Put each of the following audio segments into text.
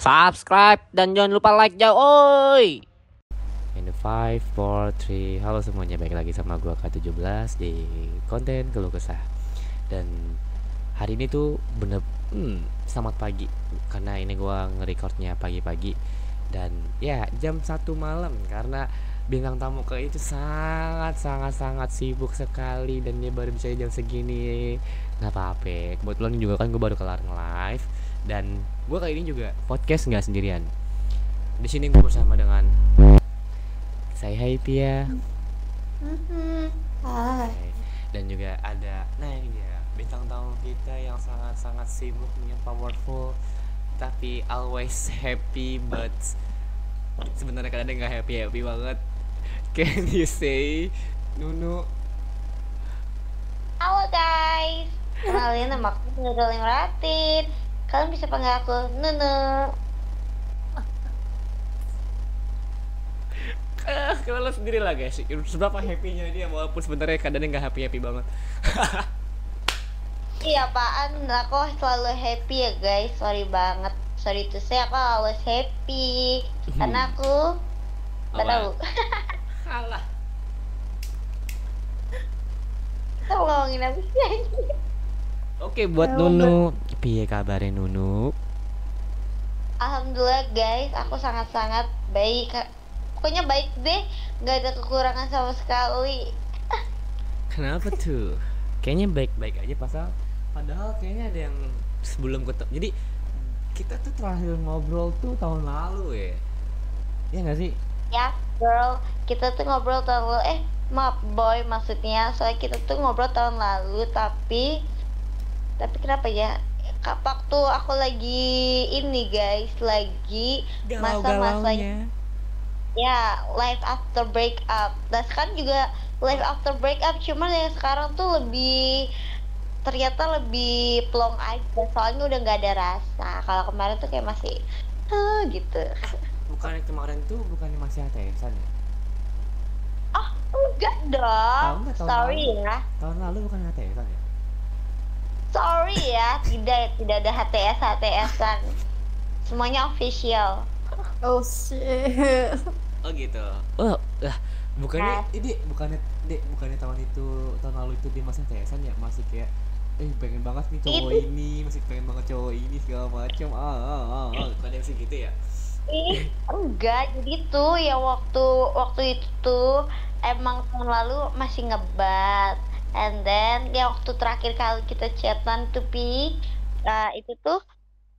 subscribe dan jangan lupa like jauh, oi. In the 5, 4, 3. Halo semuanya, balik lagi sama gua K17 di konten keluh kesah. Dan hari ini tuh bener selamat pagi, karena ini gua nge-recordnya pagi-pagi. Dan ya jam 1 malam, karena bintang tamu ke itu sangat sibuk sekali. Dan dia baru bisa jam segini. Nggak apa-apa, kebetulan juga kan gue baru kelar nge-live. Dan gue kali ini juga podcast nggak sendirian. Di sini gue bersama dengan saya Happy ya. Hai. Dan juga ada, nah ini dia bintang tamu kita yang sangat sibuk, yang powerful, tapi always happy, but sebenarnya kadang nggak happy banget. Can you say Nunu? Halo guys, kenalin nama aku Nurul Imratin. Kalian bisa panggil aku Nunu. Kalau lo sendiri lah guys, seberapa happynya dia walaupun sebenarnya kadang nggak happy banget. Iya apaan, aku selalu happy ya guys. Sorry banget, sorry to say aku always happy. Karena aku gak tahu. Alah. Kita ngomongin apa sih? Oke, buat Nunu, piye kabarnya Nunu? Alhamdulillah guys, aku sangat baik. Pokoknya baik deh, gak ada kekurangan sama sekali. Kenapa tuh? Kayaknya baik-baik aja, padahal kayaknya ada yang sebelum ketemu. Jadi kita tuh terakhir ngobrol tuh tahun lalu ya. Iya nggak sih? Ya girl, kita tuh ngobrol tahun lalu. Maaf boy, maksudnya soalnya kita tuh ngobrol tahun lalu, tapi kenapa ya, waktu aku lagi ini guys, lagi masa-masanya Galau-galaunya. ya life after breakup. Dan sekarang juga life after breakup, cuman yang sekarang tuh ternyata lebih plong aja, soalnya udah nggak ada rasa. Kalau kemarin tuh kayak masih gitu. Bukannya kemarin tuh bukannya masih HTS-an ya? Oh enggak Tahu dong, nggak tahun sorry lalu? ya. Tahun lalu bukan HTS-an ya? Sorry ya, tidak ada HTS-an. Semuanya official. Oh shit. Oh gitu. Oh, lah bukannya Nah, ini bukannya tahun lalu itu dia masih HTS-an ya? Masih kayak pengen banget nih cowok itu ini, masih pengen banget cowok ini segala macam. Kadang sih gitu ya. enggak. Jadi tuh ya waktu waktu itu tuh emang tahun lalu masih ngebat. And then ya waktu terakhir kali kita chatan tuh itu tuh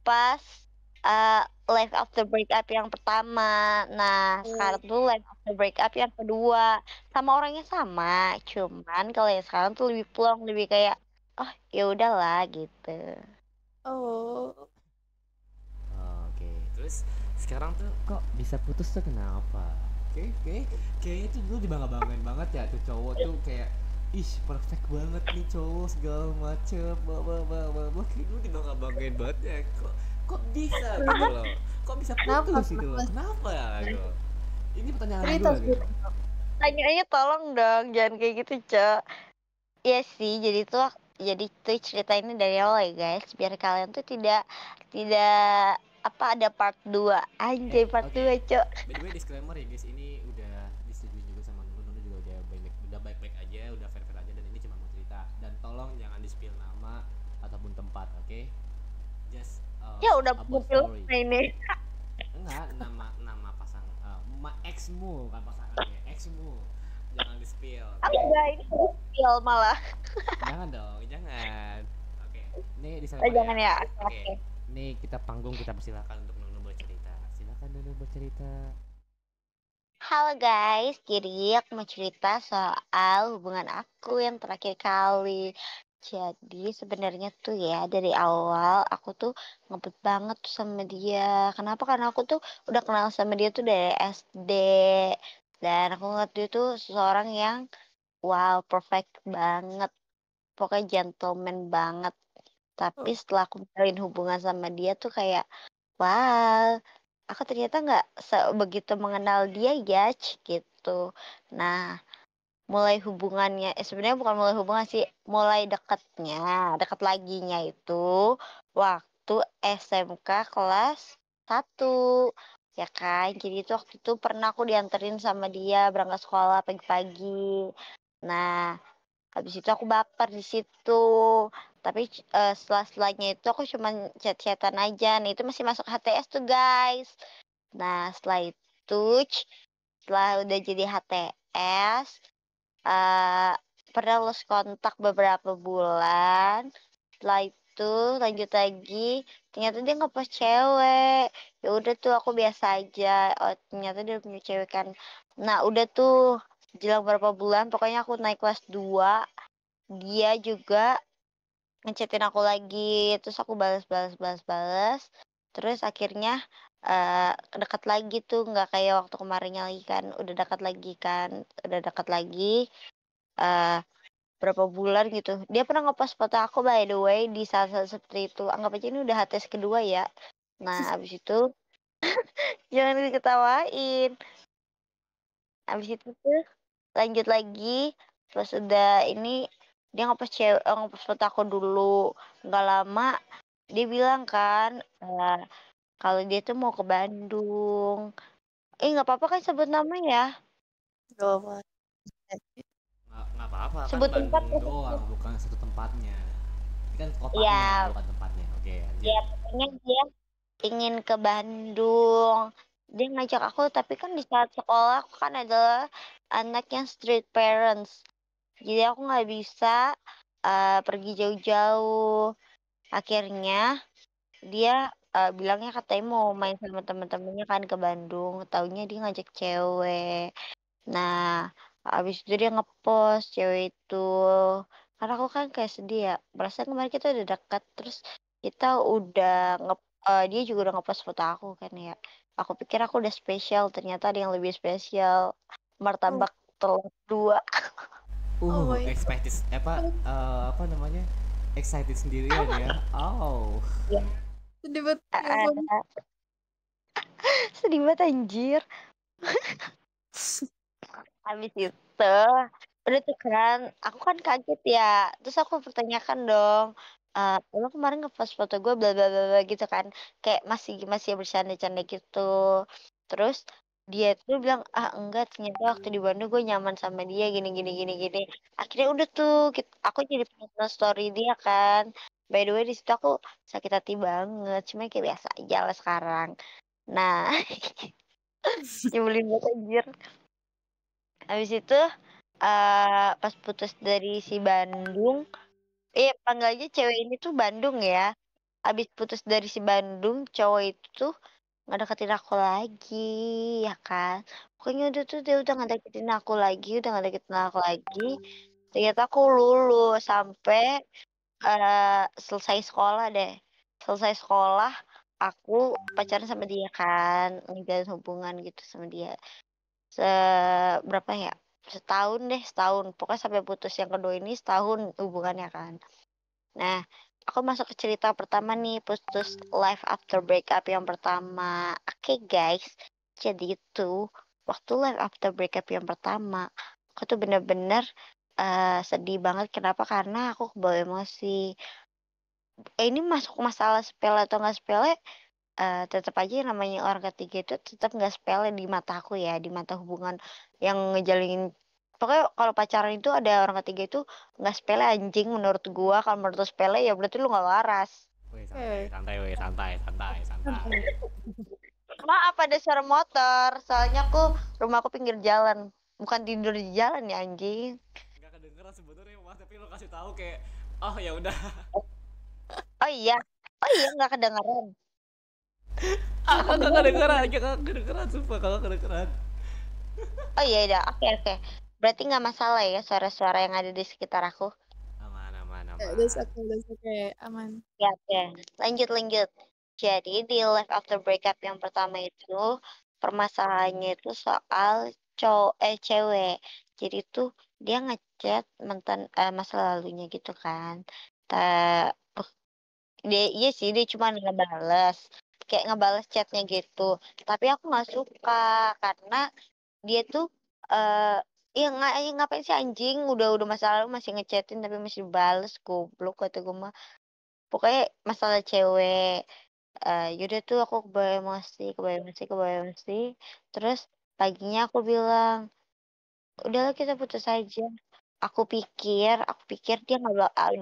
pas live after breakup yang pertama. Nah, sekarang tuh live after breakup yang kedua. Sama orangnya sama, cuman kalau yang sekarang tuh lebih plong, lebih kayak oh ya udahlah gitu. Oh, Oke, terus sekarang tuh kok bisa putus tuh kenapa? Kayaknya tuh dulu dibangga-banggain banget ya tuh cowok tuh kayak ih perfect banget nih cowok segala macem kayak dulu dibangga-banggain banget ya. Kok bisa gitu loh, kok bisa kenapa? putus gitu loh, kenapa ya gitu. Ini pertanyaan Cerita gue gitu. cerita. Tanyaannya tolong dong, jangan kayak gitu, Cok. Iya sih, jadi tuh cerita ini dari awal ya guys, biar kalian tuh tidak tidak apa ada part 2. Anjay, part Oke, 2 Cok. by the way disclaimer ya guys, ini udah disetujui juga sama Nunu juga udah baik-baik aja, udah fair-fair aja, dan ini cuma mau cerita. Dan tolong jangan di-spill nama ataupun tempat, oke? Just Ya udah about mobil story. ini. Enggak, nama pasang exmu kan, pasangannya exmu. Jangan di-spill, oke? Enggak, ini spill malah. Jangan dong, jangan. Oke. Ini Oh, disclaimer jangan ya. ya. Oke. Oke. Ini kita panggung, kita persilakan untuk Nunu bercerita. Silakan Nunu bercerita. Halo guys, jadi aku mau cerita soal hubungan aku yang terakhir kali. Jadi sebenarnya tuh ya dari awal aku tuh ngebet banget tuh sama dia. Kenapa? Karena aku tuh udah kenal sama dia tuh dari SD. Dan aku ngeliat dia tuh seseorang yang wow, perfect banget. Pokoknya gentleman banget. Tapi Oh, setelah aku menjalin hubungan sama dia tuh kayak wow, aku ternyata nggak sebegitu mengenal dia ya, gitu. Nah, mulai hubungannya, sebenarnya bukan mulai hubungan sih, mulai dekatnya, dekat laginya itu waktu SMK kelas satu, ya kan. Jadi itu waktu itu pernah aku dianterin sama dia berangkat sekolah pagi-pagi. Nah, habis itu aku baper di situ. Tapi setelah-setelahnya itu aku cuman chat-chatan aja. Nah, itu masih masuk HTS tuh, guys. Nah, setelah udah jadi HTS, eh pernah lost kontak beberapa bulan. Setelah itu lanjut lagi, ternyata dia ngepost cewek. Ya udah tuh aku biasa aja. Oh, ternyata dia punya cewek kan. Nah, udah tuh jelang berapa bulan, pokoknya aku naik kelas 2, dia juga ngechatin aku lagi, terus aku balas. Terus akhirnya dekat lagi tuh, nggak kayak waktu kemarinnya lagi kan, udah dekat lagi. eh Berapa bulan gitu. Dia pernah ngepost foto aku by the way di saat-saat seperti itu. Anggap aja ini udah HTS kedua ya. Nah, abis itu jangan diketawain. Abis itu tuh lanjut lagi. Terus udah ini dia ngepost foto aku dulu. Nggak lama dia bilang kan kalau dia tuh mau ke Bandung. Nggak apa-apa kan sebut nama ya. Gak apa. Nggak apa-apa kan Sebut tempat. Bandung doang, bukan satu tempatnya. Ini kan kotanya, Ya, bukan tempatnya. Oke, ya lanjut. pokoknya dia ingin ke Bandung. Dia ngajak aku, tapi kan di saat sekolah aku kan adalah anak yang street parents. Jadi aku nggak bisa pergi jauh-jauh. Akhirnya dia bilangnya katanya mau main sama temen-temennya kan ke Bandung. Taunya dia ngajak cewek. Nah, abis itu dia ngepost cewek itu. Karena aku kan kayak sedih ya. Perasaan kemarin kita udah dekat, terus kita udah dia juga udah ngepost foto aku kan ya. Aku pikir aku udah spesial, ternyata ada yang lebih spesial. Oh, Martabak telur dua. oh my god. Expected apa namanya? Excited sendirian ya. Oh. Ya, Sedih banget ya ampun. eh, sedih banget anjir. Habis itu, udah tuh kan, aku kan kaget ya. Terus aku pertanyakan dong, lo kemarin ngepost foto gue bla bla bla bla," gitu kan. Kayak masih masih bercanda-canda gitu. Terus dia tuh bilang, enggak, ternyata waktu di Bandung gue nyaman sama dia gini gini gini gini. Akhirnya udah tuh, aku jadi penonton story dia kan. By the way di situ aku sakit hati banget, cuma kayak biasa aja lah sekarang. Nah, nyebelin banget anjir. Habis itu pas putus dari si Bandung, panggilnya cewek ini tuh Bandung ya. Habis putus dari si Bandung, cowok itu tuh ngedeketin aku lagi, ya kan. Pokoknya udah tuh dia udah ngedeketin aku lagi, Ternyata aku lulus sampai selesai sekolah deh. Selesai sekolah, aku pacaran sama dia kan, ngejalin hubungan gitu sama dia. Se Berapa ya? Setahun deh, setahun. Pokoknya sampai putus yang kedua ini setahun hubungannya kan. Nah, aku masuk ke cerita pertama nih, putus life after breakup yang pertama. Oke guys, jadi itu waktu life after breakup yang pertama, aku tuh bener-bener sedih banget. Kenapa? Karena aku kebawa emosi. Ini masuk masalah sepele atau nggak sepele, tetap aja yang namanya orang ketiga itu tetap nggak sepele di mata aku ya, di mata hubungan yang ngejalin. Pokoknya kalau pacaran itu ada orang ketiga itu nggak sepele anjing menurut gua. Kalau menurut lu sepele ya berarti lu nggak waras. Wih, santai, Eh, santai, wih, santai, santai, santai. Maaf ada suara motor, soalnya rumahku pinggir jalan, bukan tidur di jalan ya anjing. Nggak kedengeran sebenarnya mas, tapi lo kasih tahu kayak, oh ya udah. Oh iya, nggak kedengeran. Nggak Kakak kedengeran. kedengeran, kakak kedengeran, sumpah kakak kedengeran. Oh iya, udah, oke oke. Berarti nggak masalah ya suara-suara yang ada di sekitar aku. Aman, aman, that's aman. okay, that's okay. Aman. Ya, oke. Lanjut, lanjut. Jadi, di life after breakup yang pertama itu, permasalahannya itu soal cewek. Jadi tuh dia ngechat mantan masa lalunya gitu kan. Ta iya sih, dia cuma ngebales. Kayak ngebales chatnya gitu. Tapi aku nggak suka karena dia tuh ngapain sih anjing, udah masa lalu masih ngechatin tapi masih bales, goblok kata gue mah. Pokoknya masalah cewek. Yaudah tuh aku kebawa emosi. Terus paginya aku bilang, udahlah kita putus aja. Aku pikir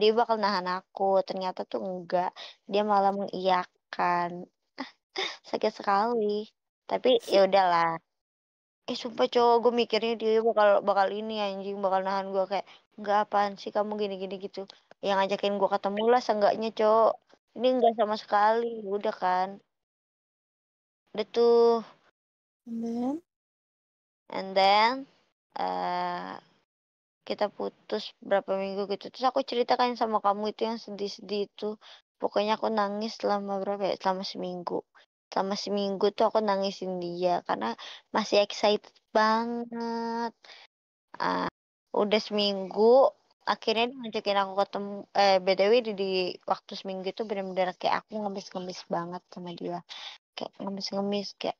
dia bakal nahan aku. Ternyata tuh enggak. Dia malah mengiyakan. Sakit sekali. Tapi ya udahlah. Sumpah cowok gue mikirnya dia bakal bakal ini anjing bakal nahan gue kayak nggak apaan sih kamu gini-gini gitu. Yang ngajakin gue ketemu lah seenggaknya cowok. Ini enggak sama sekali. Udah kan. Udah tuh. And then, And then eh kita putus berapa minggu gitu. Terus aku ceritakan sama kamu itu yang sedih-sedih itu. Pokoknya aku nangis selama berapa ya? Selama seminggu. Selama seminggu tuh aku nangisin dia karena masih excited banget. Ah, udah seminggu akhirnya dia ngajakin aku ketemu BTW di waktu seminggu itu benar-benar kayak aku ngemis-ngemis banget sama dia. Kayak ngemis-ngemis kayak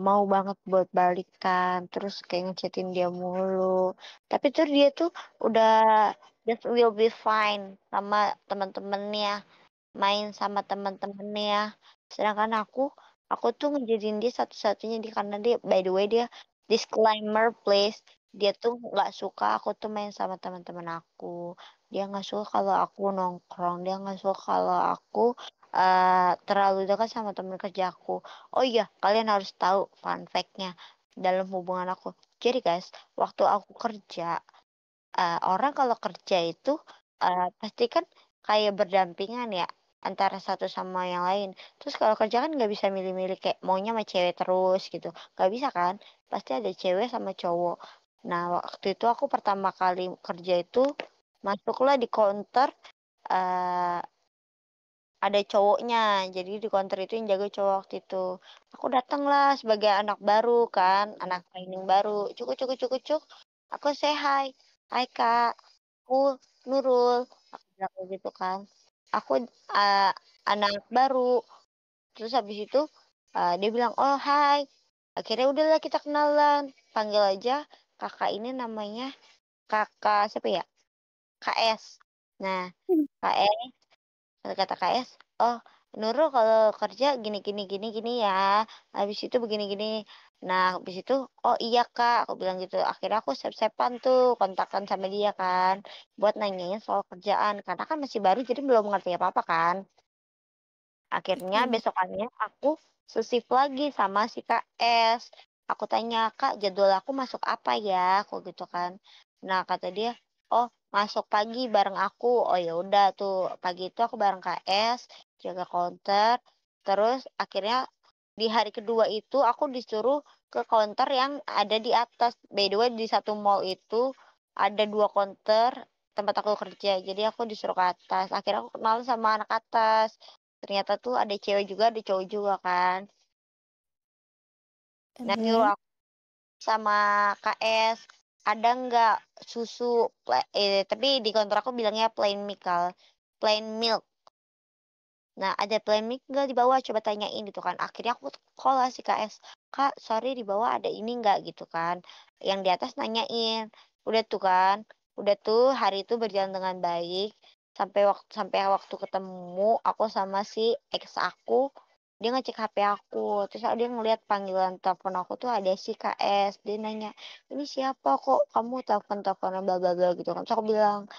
mau banget buat balikan terus kayak ngechatin dia mulu tapi tuh dia tuh udah just will be fine sama teman-temannya main sama teman-temannya sedangkan aku tuh ngejadiin dia satu-satunya di karena dia by the way dia disclaimer please dia tuh nggak suka aku tuh main sama teman-teman aku dia nggak suka kalau aku nongkrong dia nggak suka kalau aku terlalu dekat sama teman kerjaku. Oh iya, kalian harus tahu fun fact-nya dalam hubungan aku. Jadi guys, waktu aku kerja, orang kalau kerja itu pasti kan kayak berdampingan ya antara satu sama yang lain. Terus kalau kerja kan nggak bisa milih-milih kayak maunya sama cewek terus gitu. Nggak bisa kan? Pasti ada cewek sama cowok. Nah, waktu itu aku pertama kali kerja itu masuklah di counter eh ada cowoknya jadi di counter itu yang jaga cowok waktu itu aku datang lah sebagai anak baru kan anak training baru cuk cuk cuk cuk aku say hi hai kak aku Nurul aku bilang kayak gitu kan aku uh, anak baru terus habis itu dia bilang oh hai akhirnya udahlah kita kenalan panggil aja kakak ini namanya kakak siapa ya KS nah KS kata KS oh Nurul kalau kerja gini gini gini gini ya habis itu begini gini nah habis itu oh iya kak aku bilang gitu akhirnya aku sep-sepan tuh kontakkan sama dia kan buat nanyain soal kerjaan karena kan masih baru jadi belum ngerti apa-apa kan akhirnya iya. besokannya aku sesif lagi sama si Kak S. Aku tanya, Kak, jadwal aku masuk apa ya? Aku gitu kan. Nah, kata dia, oh, masuk pagi bareng aku. Oh ya udah tuh, pagi itu aku bareng Kak S, jaga counter. Terus akhirnya di hari kedua itu aku disuruh ke counter yang ada di atas. By the way, di satu mall itu ada dua counter tempat aku kerja. Jadi aku disuruh ke atas. Akhirnya aku kenal sama anak atas. Ternyata tuh ada cewek juga, ada cowok juga kan. And Nah, nyuruh then, aku sama KS, ada nggak susu, tapi di kantor aku bilangnya plain milk, plain milk. Nah, ada plain milk nggak di bawah? Coba tanyain gitu kan. Akhirnya aku call lah si KS. Kak, sorry di bawah ada ini nggak gitu kan. Yang di atas nanyain. Udah tuh kan. Udah tuh hari itu berjalan dengan baik. Sampai waktu ketemu aku sama si ex aku. Dia ngecek HP aku. Terus dia ngeliat panggilan telepon aku tuh ada si KS. Dia nanya, ini siapa kok kamu telepon-teleponan bla bla bla gitu kan. Terus aku bilang,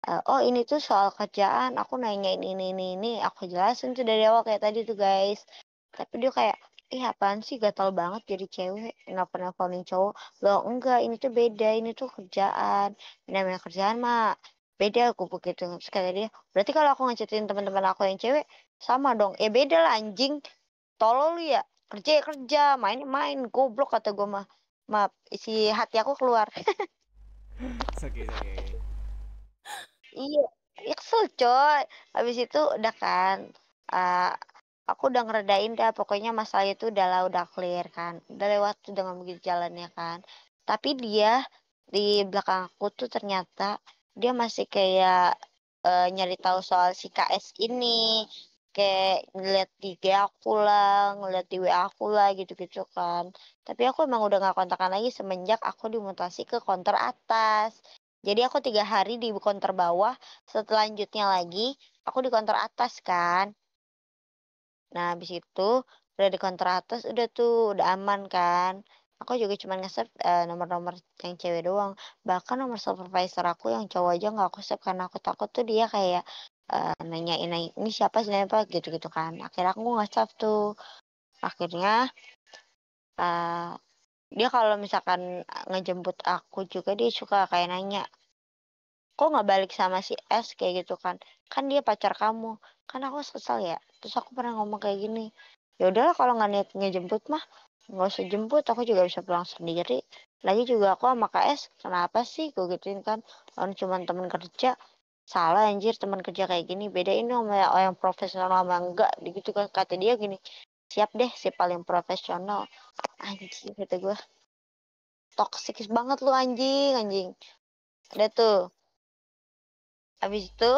oh ini tuh soal kerjaan aku nanyain ini aku jelasin tuh dari awal kayak tadi tuh guys tapi dia kayak ih apaan sih gatal banget jadi cewek nelfon-nelfonin cowok loh enggak ini tuh beda ini tuh kerjaan namanya kerjaan mah beda aku begitu terus kata dia berarti kalau aku ngechatin teman-teman aku yang cewek sama dong beda lah anjing tolol lu ya kerja ya kerja main ya main goblok kata gue mah maaf isi hati aku keluar. It's okay, it's okay. Iya, ya kesel coy. Habis itu udah kan, uh, aku udah ngeredain dah. Pokoknya masalah itu udah lah, udah clear kan. Udah lewat tuh dengan begitu jalannya kan. Tapi dia di belakang aku tuh ternyata dia masih kayak nyari tahu soal si KS ini. Kayak ngeliat di IG aku lah, ngeliat di WA aku lah gitu-gitu kan. Tapi aku emang udah gak kontakan lagi semenjak aku dimutasi ke konter atas. Jadi aku 3 hari di konter bawah, selanjutnya lagi aku di konter atas kan. Nah, habis itu udah di konter atas udah tuh, udah aman kan. Aku juga cuma nge-save, nomor-nomor yang cewek doang. Bahkan nomor supervisor aku yang cowok aja nggak aku save karena aku takut tuh dia kayak, nanyain "Ini siapa sih siapa?" Gitu-gitu kan. Akhirnya aku nge-save tuh. Akhirnya, eee, dia kalau misalkan, ngejemput aku juga dia suka kayak nanya, "Kok nggak balik sama si S?" Kayak gitu kan. "Kan dia pacar kamu." Kan aku kesel ya. Terus aku pernah ngomong kayak gini, "Ya udahlah kalau nggak niat ngejemput mah, nggak usah jemput, aku juga bisa pulang sendiri. Lagi juga aku sama Kak S, kenapa sih?" Gue gituin kan. "Orang cuman teman kerja." "Salah anjir teman kerja kayak gini, bedain dong sama yang profesional sama enggak." Gitu kan. Kata dia gini, "Siap deh si paling profesional." Anjing kata gue, toksik banget lu anjing, anjing. Udah tuh, habis itu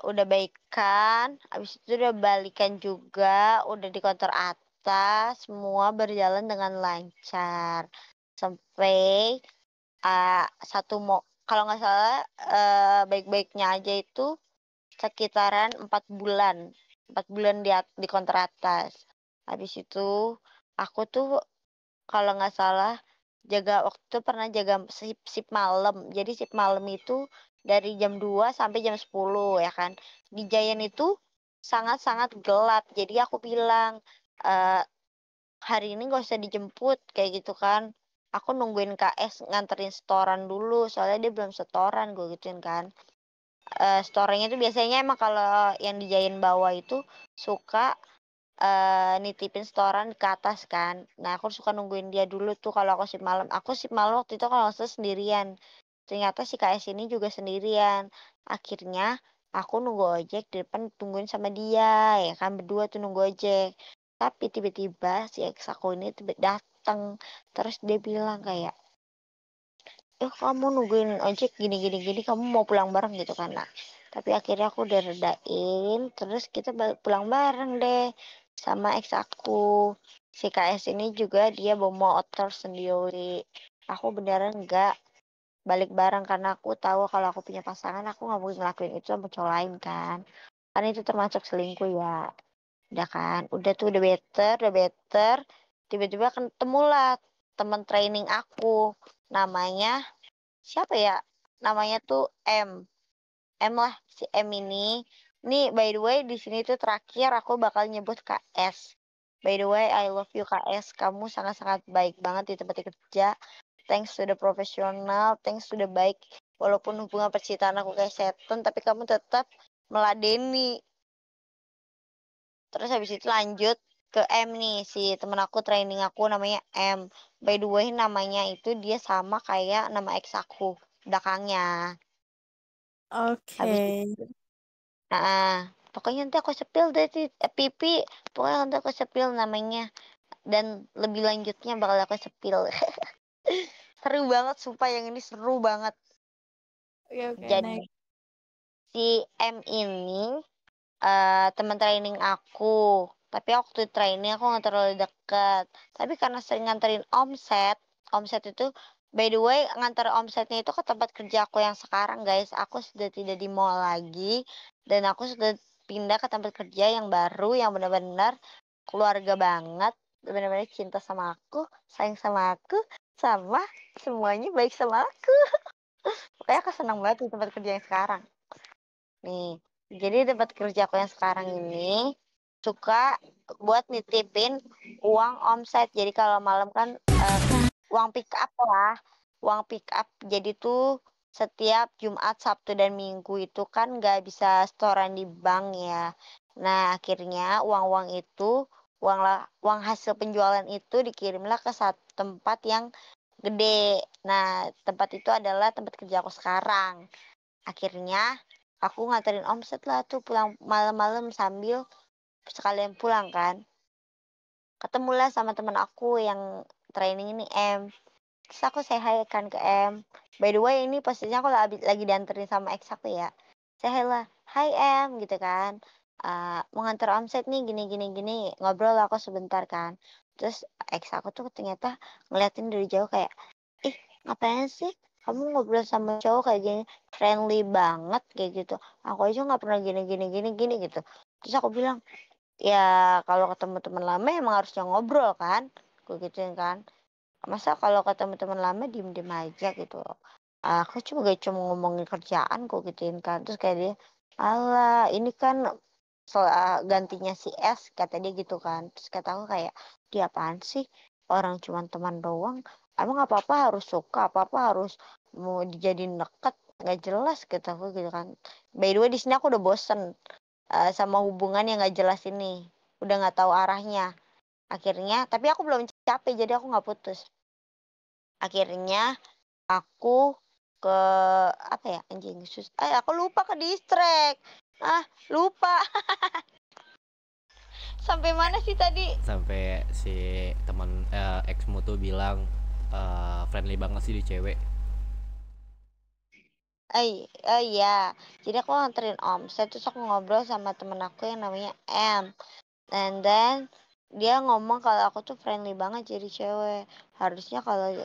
udah baikan, habis itu udah balikan juga, udah di kantor atas, semua berjalan dengan lancar. Sampai, satu kalau nggak salah, baik-baiknya aja itu sekitaran 4 bulan, 4 bulan di kantor atas. Habis itu aku tuh kalau nggak salah, waktu itu pernah jaga sip malam. Jadi sip malam itu dari jam 2 sampai jam 10 ya kan. Di Giant itu sangat-sangat gelap. Jadi aku bilang, eee, "Hari ini nggak usah dijemput," kayak gitu kan. "Aku nungguin KS nganterin setoran dulu, soalnya dia belum setoran," gue gituin kan. Setorannya itu biasanya emang kalau yang di Giant bawah itu suka nitipin setoran ke atas kan. Nah, aku suka nungguin dia dulu tuh kalau aku shift malam. Aku shift malam waktu itu kalau nggak salah sendirian. Ternyata si KS ini juga sendirian. Akhirnya aku nunggu ojek di depan tungguin sama dia, ya kan berdua tuh nunggu ojek. Tapi tiba-tiba si ex aku ini tiba datang. Terus dia bilang kayak, kamu nungguin ojek gini gini gini, kamu mau pulang bareng gitu kan." Nah, tapi akhirnya aku udah redain, terus kita pulang bareng deh sama ex aku. Si KS ini juga dia bawa motor sendiri. Aku beneran nggak balik bareng karena aku tahu kalau aku punya pasangan, aku nggak mungkin ngelakuin itu sama cowok lain kan. Kan itu termasuk selingkuh ya. Udah kan, udah better. Tiba-tiba ketemulah teman training aku. Namanya siapa ya? Namanya tuh M. M lah si M ini. Nih by the way di sini tuh terakhir aku bakal nyebut KS. By the way I love you KS. Kamu sangat-sangat baik banget di tempat kerja. Thanks to the profesional, thanks to the baik. Walaupun hubungan percintaan aku kayak setan, tapi kamu tetap meladeni. Terus habis itu lanjut ke M nih, si temen aku training aku namanya M. By the way namanya itu dia sama kayak nama ex aku belakangnya. Habis Oke. itu heeh, pokoknya nanti aku sepil deh Pipi, pokoknya nanti aku sepil namanya dan lebih lanjutnya bakal aku sepil. Seru banget sumpah yang ini seru banget. Oke, oke, Jadi next. si M ini teman training aku, tapi waktu training aku nggak terlalu dekat. Tapi karena sering nganterin omset, omset itu by the way nganter omsetnya itu ke tempat kerja aku yang sekarang guys. Aku sudah tidak di mall lagi dan aku sudah pindah ke tempat kerja yang baru yang benar-benar keluarga banget, benar-benar cinta sama aku, sayang sama aku, sama semuanya baik sama aku. Pokoknya aku senang banget di tempat kerja yang sekarang. Nih, jadi tempat kerja aku yang sekarang ini suka buat nitipin uang omset. Jadi kalau malam kan uang pick up lah, uang pick up. Jadi tuh setiap Jumat, Sabtu, dan Minggu itu kan nggak bisa setoran di bank ya. Nah, akhirnya uang-uang itu, uang hasil penjualan itu dikirimlah ke satu tempat yang gede. Nah, tempat itu adalah tempat kerja aku sekarang. Akhirnya aku nganterin omset lah tuh pulang malam-malam sambil sekalian pulang kan. Ketemulah sama teman aku yang training ini M. Terus aku say hi kan ke M. By the way ini posisinya aku lagi dianterin sama ex aku ya. Say hi lah, "Hai M," gitu kan. Mau nganter omset nih gini gini gini. Ngobrol lah aku sebentar kan. Terus ex aku tuh ternyata ngeliatin dari jauh kayak, "Ih, ngapain sih kamu ngobrol sama cowok kayak gini? Friendly banget," kayak gitu. "Aku aja nggak pernah gini gini gini gini," gitu. Terus aku bilang, ya kalau ketemu teman lama emang harusnya ngobrol kan, gue gituin kan. Masa kalau ketemu teman lama diem-diem aja gitu. Aku cuma ngomongin kerjaan kok gituin kan. Terus kayak dia, alah ini kan gantinya si S kata dia gitu kan. Terus kata aku kayak, dia apaan sih? Orang cuma teman doang. Emang apa-apa harus suka, apa-apa harus mau dijadiin deket. Nggak jelas kata aku gitu kan. By the way di sini aku udah bosen sama hubungan yang nggak jelas ini. Udah nggak tahu arahnya. Akhirnya, tapi aku belum capek jadi aku nggak putus. Akhirnya aku ke apa ya anjing aku lupa ke distract. Lupa. Sampai mana sih tadi? Sampai si teman exmu tuh bilang friendly banget sih di cewek. Iya. Jadi aku nganterin Om. Saya terus aku ngobrol sama temen aku yang namanya M. And then dia ngomong kalau aku tuh friendly banget jadi cewek. Harusnya kalau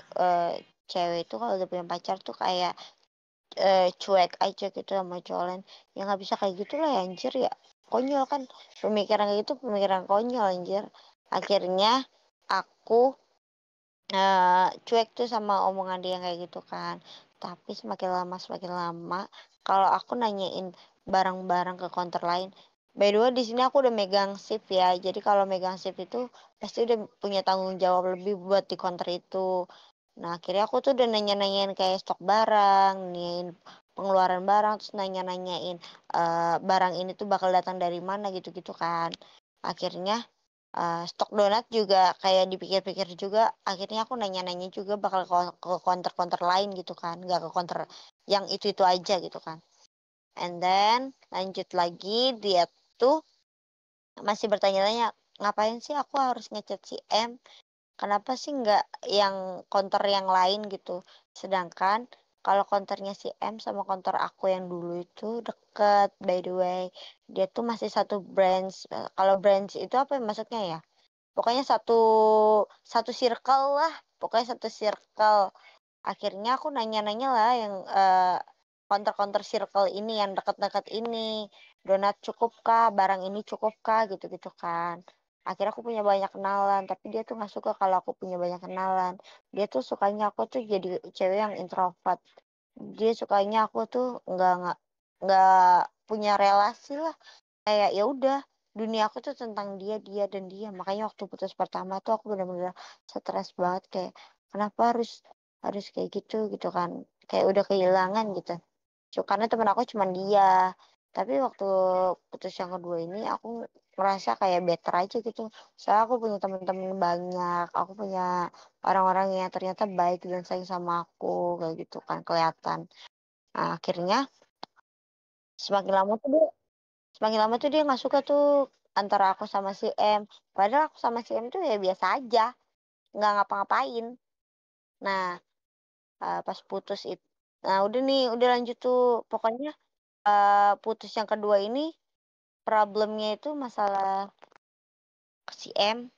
cewek itu kalau udah punya pacar tuh kayak cuek aja gitu sama cowok lain. Ya nggak bisa kayak gitu lah ya anjir ya. Konyol kan. Pemikiran kayak gitu pemikiran konyol anjir. Akhirnya aku cuek tuh sama omongan dia kayak gitu kan. Tapi semakin lama kalau aku nanyain barang-barang ke counter lain. By the way di sini aku udah megang shift ya. Jadi kalau megang shift itu pasti udah punya tanggung jawab lebih buat di counter itu. Nah akhirnya aku tuh udah nanya-nanyain kayak stok barang, nanyain pengeluaran barang, terus nanya-nanyain barang ini tuh bakal datang dari mana gitu-gitu kan. Akhirnya stok donat juga kayak dipikir-pikir juga akhirnya aku nanya-nanya juga bakal ke counter-counter lain gitu kan nggak ke counter yang itu aja gitu kan and then lanjut lagi dia tuh masih bertanya-tanya ngapain sih aku harus ngechat si M kenapa sih nggak yang counter yang lain gitu sedangkan kalau counternya si M sama counter aku yang dulu itu deket by the way dia tuh masih satu branch. Kalau branch itu apa ya maksudnya ya pokoknya satu satu circle lah pokoknya satu circle akhirnya aku nanya-nanya lah yang counter-counter circle ini yang dekat-dekat ini donat cukup kah barang ini cukup kah gitu-gitu kan akhirnya aku punya banyak kenalan tapi dia tuh nggak suka kalau aku punya banyak kenalan dia tuh sukanya aku tuh jadi cewek yang introvert dia sukanya aku tuh nggak punya relasi lah kayak ya udah dunia aku tuh tentang dia dia dan dia makanya waktu putus pertama tuh aku benar-benar stres banget kayak kenapa harus harus kayak gitu gitu kan kayak udah kehilangan gitu karena temen aku cuma dia tapi waktu putus yang kedua ini aku merasa kayak better aja gitu soalnya aku punya teman-teman banyak aku punya orang-orang yang ternyata baik dan sayang sama aku kayak gitu kan kelihatan. Nah, akhirnya semakin lama tuh dia semakin lama tuh dia nggak suka tuh antara aku sama si M. Padahal aku sama si M tuh ya biasa aja, nggak ngapa-ngapain. Nah, pas putus itu, nah udah nih, udah lanjut tuh. Pokoknya putus yang kedua ini problemnya itu masalah si M,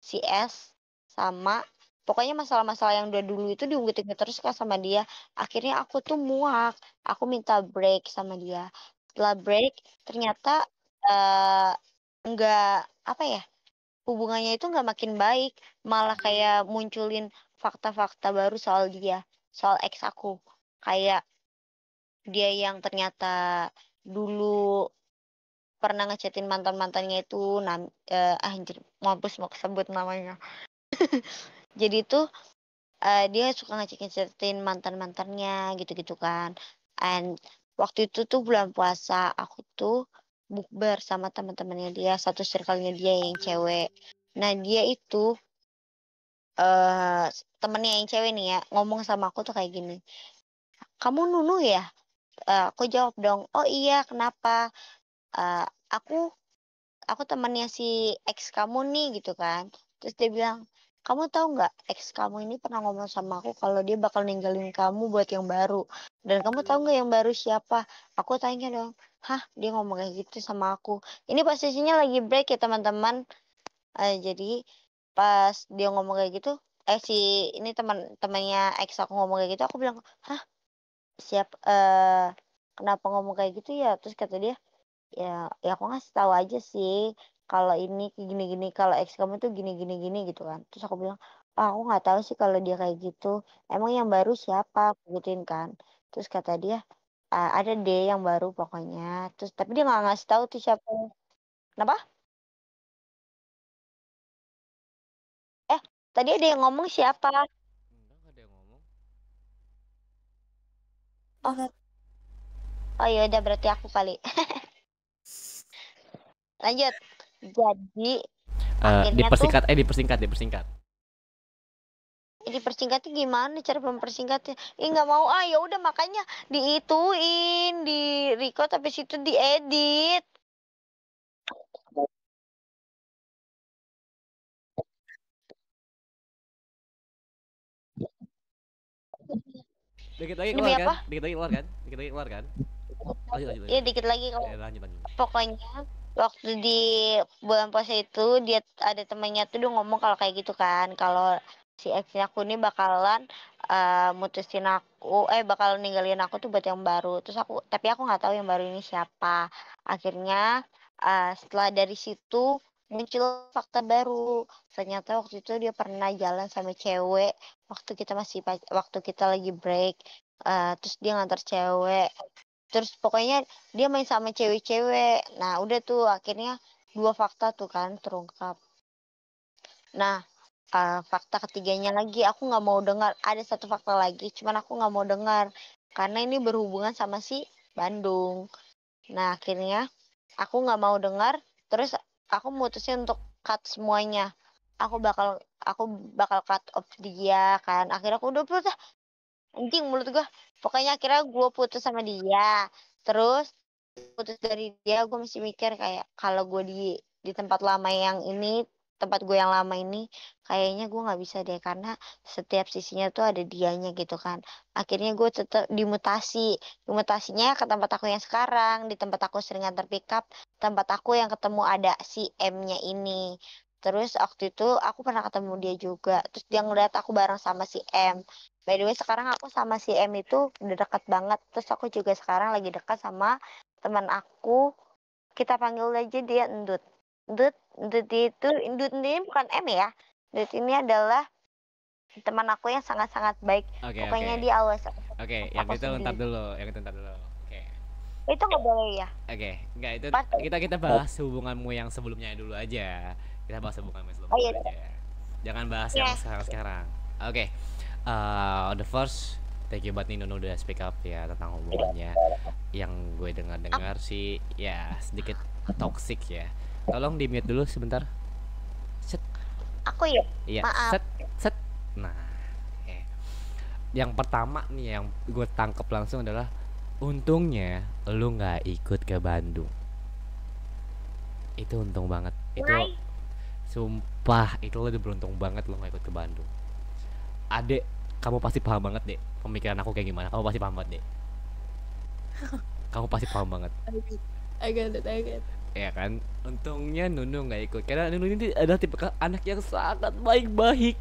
si S, sama pokoknya masalah-masalah yang udah dulu itu diungkit-ungkit terus kan sama dia. Akhirnya aku tuh muak, aku minta break sama dia. Setelah break, ternyata eh nggak apa ya hubungannya itu nggak makin baik malah kayak munculin fakta-fakta baru soal dia soal ex aku kayak dia yang ternyata dulu pernah ngechatin mantan-mantannya itu anjir mampus mau sebut namanya jadi itu dia suka ngechatin mantan-mantannya gitu-gitu kan and waktu itu tuh bulan puasa aku tuh bukber sama teman-temannya dia satu circle-nya dia yang cewek nah dia itu eh temennya yang cewek nih ya ngomong sama aku tuh kayak gini kamu Nunu ya. Aku jawab dong oh iya kenapa. Eh, aku aku temannya si ex kamu nih gitu kan terus dia bilang kamu tahu nggak ex kamu ini pernah ngomong sama aku kalau dia bakal ninggalin kamu buat yang baru dan kamu tahu nggak yang baru siapa aku tanya dong hah dia ngomong kayak gitu sama aku ini posisinya lagi break ya teman-teman. Jadi pas dia ngomong kayak gitu si ini teman-temannya ex aku ngomong kayak gitu aku bilang hah siap kenapa ngomong kayak gitu ya terus kata dia ya aku ngasih tahu aja sih kalau ini kayak gini-gini, kalau ex kamu tuh gini-gini gitu kan. Terus aku bilang, "Ah, aku nggak tahu sih kalau dia kayak gitu. Emang yang baru siapa?" Aku gituin kan. Terus kata dia, ada deh yang baru pokoknya." Terus tapi dia nggak ngasih tahu tuh siapa. Kenapa? Eh, tadi ada yang ngomong siapa? Enggak, nggak ada yang ngomong. Oh, oh ya udah berarti aku kali. Lanjut. Jadi akhirnya tuh Dipersingkat. dipersingkatnya gimana cara mempersingkatnya? Ih nggak mau ah ya udah makanya diituin di record habis itu diedit. Dikit lagi Demi keluar kan? apa? Lanjut. Ya dikit lagi kalau Lanjut. pokoknya waktu di bulan puasa itu dia ada temannya tuh dia ngomong kalau kayak gitu kan kalau si exnya aku ini bakalan mutusin aku bakal ninggalin aku tuh buat yang baru terus aku tapi aku nggak tahu yang baru ini siapa akhirnya setelah dari situ muncul fakta baru ternyata waktu itu dia pernah jalan sama cewek waktu kita lagi break terus dia ngantar cewek terus pokoknya dia main sama cewek-cewek. Nah, udah tuh akhirnya 2 fakta tuh kan terungkap. Nah, fakta ketiganya lagi aku nggak mau dengar. Ada satu fakta lagi, cuman aku nggak mau dengar karena ini berhubungan sama si Bandung. Nah, akhirnya aku nggak mau dengar. Terus aku mutusin untuk cut semuanya. Aku bakal cut off dia kan. Akhirnya aku udah putus anjing mulut gua. Pokoknya akhirnya gue putus sama dia. Terus putus dari dia gue masih mikir kayak kalau gue di tempat lama yang ini tempat gue yang lama ini kayaknya gue nggak bisa deh karena setiap sisinya tuh ada dianya gitu kan akhirnya gue tetap dimutasinya ke tempat aku yang sekarang di tempat aku sering antar pick up tempat aku yang ketemu ada si M-nya ini terus waktu itu aku pernah ketemu dia juga terus dia ngeliat aku bareng sama si M by the way sekarang aku sama si M itu udah dekat banget terus aku juga sekarang lagi dekat sama teman aku kita panggil aja dia Endut. Endut itu Endut ini bukan M ya. Endut ini adalah teman aku yang sangat-sangat baik. Oke. Pokoknya dia always Oke, yang aku itu sedih. ntar dulu. Oke. Itu nggak boleh ya? Enggak itu Pas. kita bahas hubunganmu yang sebelumnya dulu aja. Kita bahas hubunganmu yang Oh sebelumnya iya. dulu aja. Jangan bahas yang Ya. sekarang. Oke. The first thank you buat Nino udah speak up ya tentang hubungannya. Yang gue dengar-dengar sih ya sedikit toxic ya. Tolong di mute dulu sebentar. Set. Aku ya. Iya, Maaf. set. Nah, eh. Yang pertama nih yang gue tangkep langsung adalah untungnya lu nggak ikut ke Bandung. Itu untung banget. Itu Why? sumpah itu lu udah beruntung banget lu nggak ikut ke Bandung. Adek, kamu pasti paham banget deh pemikiran aku kayak gimana. Kamu pasti paham banget deh. Kamu pasti paham banget. I get it, I get it. Ya kan, untungnya Nunu nggak ikut karena Nunu ini adalah tipe anak yang sangat baik-baik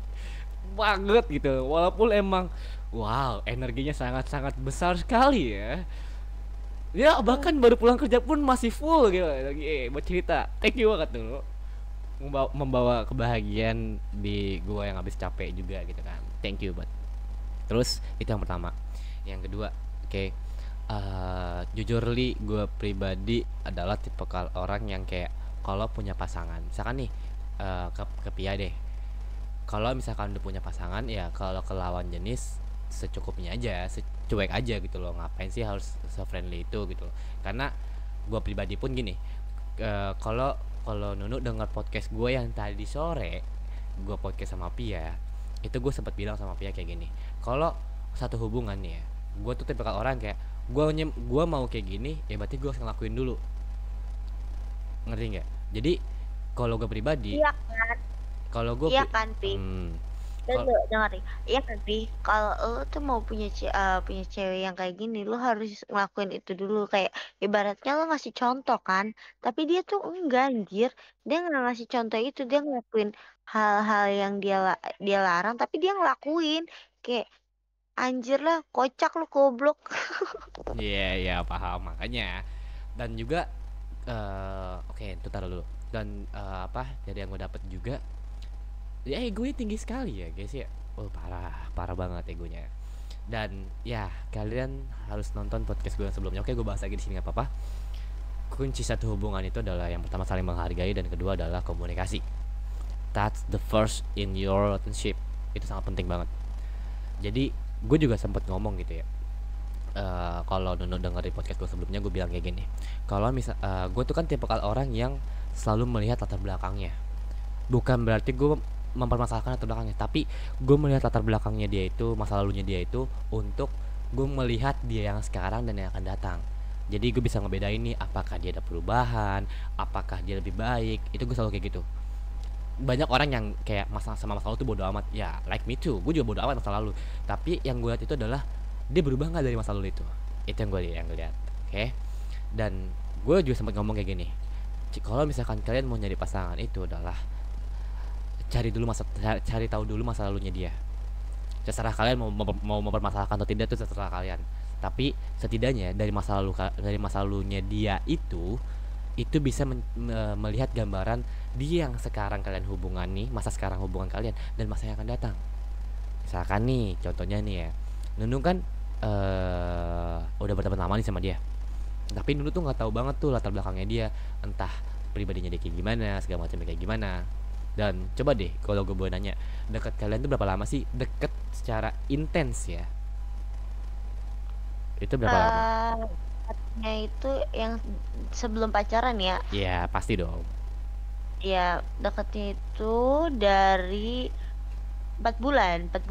banget gitu. Walaupun emang wow energinya sangat-sangat besar sekali ya. Ya bahkan baru pulang kerja pun masih full gitu lagi buat cerita. Thank you banget dulu membawa kebahagiaan di gua yang habis capek juga gitu kan. Thank you buat. Terus itu yang pertama. Yang kedua, oke. Jujur li gue pribadi adalah tipe orang yang kayak kalau punya pasangan misalkan nih ke Pia deh kalau misalkan udah punya pasangan ya kalau ke lawan jenis secukupnya aja secuek aja gitu loh ngapain sih harus se-friendly itu gitu loh karena gue pribadi pun gini kalau kalau Nunu dengar podcast gue yang tadi sore gue podcast sama Pia itu gue sempat bilang sama Pia kayak gini kalau satu hubungan nih ya gue tuh tipe orang kayak gue mau kayak gini ya berarti gue harus ngelakuin dulu ngerti nggak jadi kalau gue pribadi Iya kan? kalau gue Iya kan, Pi? kal- Dengerin. Iya kan, Pi? Kalau lo tuh mau punya cewek yang kayak gini, lo harus ngelakuin itu dulu. Kayak ibaratnya lo ngasih contoh kan. Tapi dia tuh enggak, anjir. Dia nggak ngasih contoh itu. Dia ngelakuin hal-hal yang dia larang, tapi dia ngelakuin. Kayak anjir lah, kocak lo goblok. iya paham makanya dan juga Oke, itu taruh dulu. Dan apa dari yang gue dapet juga, ya egonya tinggi sekali ya guys ya. Oh parah, parah banget egonya. Dan ya kalian harus nonton podcast gue yang sebelumnya. Oke, gue bahas lagi di sini nggak apa-apa. Kunci satu hubungan itu adalah yang pertama saling menghargai dan kedua adalah komunikasi. That's the first in your relationship. Itu sangat penting banget. Jadi gue juga sempat ngomong gitu ya. Kalau Nuno denger di podcast gue sebelumnya, gue bilang kayak gini. Kalau misal gue tuh kan tipe orang yang selalu melihat latar belakangnya. Bukan berarti gue mempermasalahkan latar belakangnya, tapi gue melihat latar belakangnya dia itu, masa lalunya dia itu, untuk gue melihat dia yang sekarang dan yang akan datang. Jadi gue bisa ngebedain nih, apakah dia ada perubahan, apakah dia lebih baik. Itu gue selalu kayak gitu. Banyak orang yang kayak sama masa lalu tuh bodo amat. Ya like me too, gue juga bodo amat masa lalu. Tapi yang gue lihat itu adalah dia berubah nggak dari masa lalu itu. Itu yang gue lihat. Oke. Dan gue juga sempat ngomong kayak gini, kalau misalkan kalian mau nyari pasangan itu adalah cari tahu dulu masa lalunya dia. Terserah kalian mau mempermasalahkan atau tidak, itu terserah kalian. Tapi setidaknya dari masa lalunya dia itu bisa melihat gambaran dia yang sekarang kalian hubungan nih, masa sekarang hubungan kalian dan masa yang akan datang. Misalkan nih contohnya nih ya, Nunung kan udah berteman lama nih sama dia, tapi Nunung tuh nggak tahu banget tuh latar belakangnya dia, entah pribadinya dia kayak gimana, segala macamnya kayak gimana. Dan coba deh kalau gue boleh nanya, deket kalian tuh berapa lama sih? Deket secara intens ya, itu berapa lama? Dekatnya itu yang sebelum pacaran ya. Ya pasti dong. Ya, dekatnya itu dari 4 bulan. 4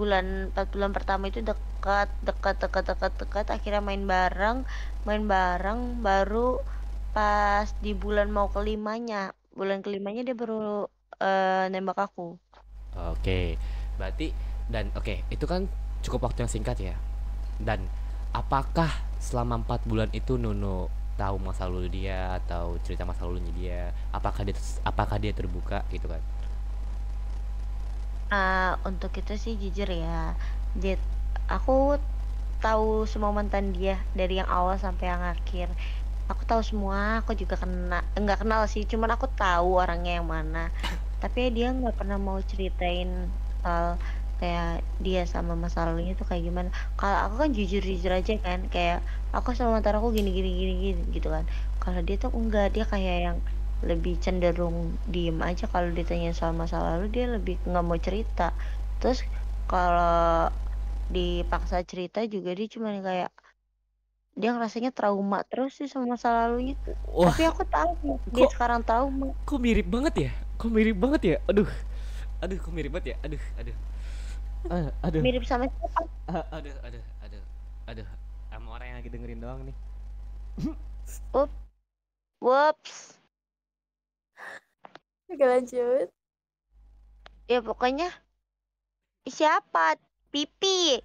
bulan pertama itu dekat, dekat, akhirnya main bareng, baru pas di bulan kelimanya dia baru nembak aku. Oke, berarti dan oke, itu kan cukup waktu yang singkat ya. Dan apakah selama 4 bulan itu Nuno tahu masa lalu dia atau cerita masa lalunya dia? Apakah dia terbuka gitu kan? Untuk itu sih jujur ya, dia, aku tahu semua mantan dia dari yang awal sampai yang akhir. Aku tahu semua, aku juga nggak kenal sih, cuman aku tahu orangnya yang mana. Tapi dia nggak pernah mau ceritain soal kayak dia sama masa lalunya tuh kayak gimana. Kalau aku kan jujur-jujur aja kan, kayak aku sama mantan aku gini gini gini gini gitu kan. Kalau dia tuh enggak, dia kayak yang lebih cenderung diem aja kalau ditanya soal masa lalu, dia lebih nggak mau cerita. Terus kalau dipaksa cerita juga dia cuman kayak dia ngerasanya trauma terus sih sama masa lalunya. Wah, Tapi aku tahu dia kok sekarang trauma. kok mirip banget ya? Kok mirip banget ya? Aduh. Aduh, kok mirip banget ya? Aduh, aduh. Aduh. Mirip sama siapa? Aduh, aduh, aduh. Aduh. Sama orang yang lagi dengerin doang nih. Up, whoops. Oke lanjut. Ya pokoknya siapa? Pipi.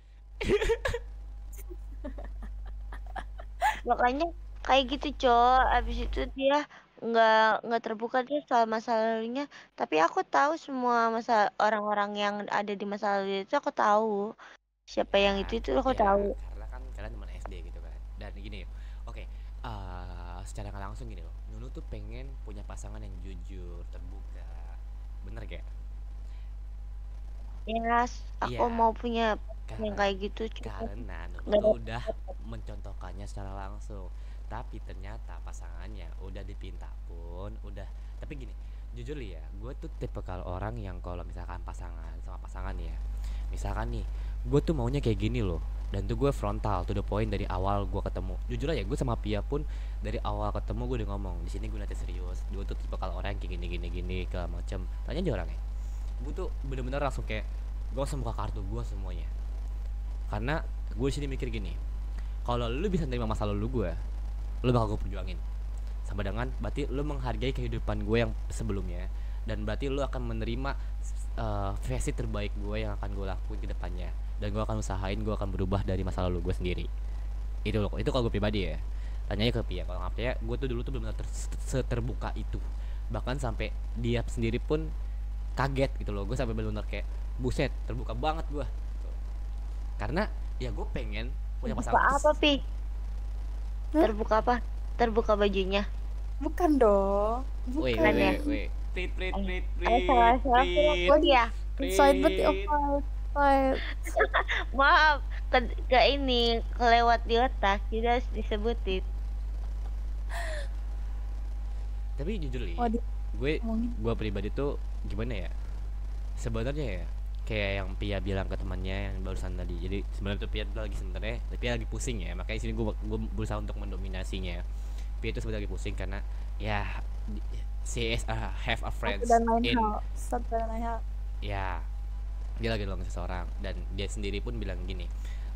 Makanya kayak gitu, Cok. Abis itu dia nggak terbuka dia soal masa lalunya. Tapi aku tahu semua masa orang-orang yang ada di masa lalu itu, aku tahu. Siapa yang Ya, itu aku ya, tahu. karena kan kalian teman SD gitu kan. Dan gini, oke, secara nggak langsung gini loh. Nunu tuh pengen punya pasangan yang jujur, terbuka. Bener gak? Ya, aku Iya, mau punya yang karena kayak gitu, cuma karena Nunu nggak tuh udah dapet. mencontohkannya secara langsung. Tapi ternyata pasangannya udah dipinta pun udah. Tapi gini, jujur li ya, gue tuh tipe kalau orang yang kalau misalkan pasangan sama pasangan ya, misalkan nih, gue tuh maunya kayak gini loh. Dan tuh gue frontal to the point dari awal gue ketemu. Jujur aja, gue sama Pia pun dari awal ketemu gue udah ngomong di sini gue nanti serius. Gue tuh tipe kalau orang yang kayak gini gini gini ke macam. Tanya aja orangnya. Gue tuh bener-bener langsung kayak gue langsung buka kartu gue semuanya. Karena gue di sini mikir gini, kalau lu bisa nerima masa lalu gue, lu bakal gue perjuangin. Sama dengan berarti lu menghargai kehidupan gue yang sebelumnya, dan berarti lu akan menerima versi terbaik gue yang akan gue lakuin ke depannya. Dan gue akan usahain gue akan berubah dari masa lalu gue sendiri. Itu kalau gue pribadi ya. Tanyanya ke Pia, kalau nggak Pia, gue tuh dulu tuh benar-benar seterbuka itu. Bahkan sampai dia sendiri pun kaget gitu loh. Gue sampai benar-benar kayak buset, terbuka banget gue. Karena ya gue pengen punya Terbuka pasangan apa, tuh. Pi? Hah? Terbuka apa? Terbuka bajunya. Bukan dong. Wait, Bukan. wait, Kan ya? wait, wait. Prit, prit, prit, Salah-salah film prit, aku Waduh, ya. offside bet ya, prit. offside. Maaf, ke ini kelewat di otak, jadi harus disebutin. Tapi jujur li, Waduh, gue ngomongin. gue pribadi tuh gimana ya? Sebenarnya ya kayak yang Pia bilang ke temannya yang barusan tadi. Jadi sebenarnya tuh Pia tuh lagi sebenarnya Pia lagi pusing ya. Makanya sini gue berusaha untuk mendominasinya. Pia itu sebenarnya lagi pusing karena ya she is have a Satu friends dan lain in, hal. Satu dan lain hal. ya dia lagi nolong seseorang dan dia sendiri pun bilang gini,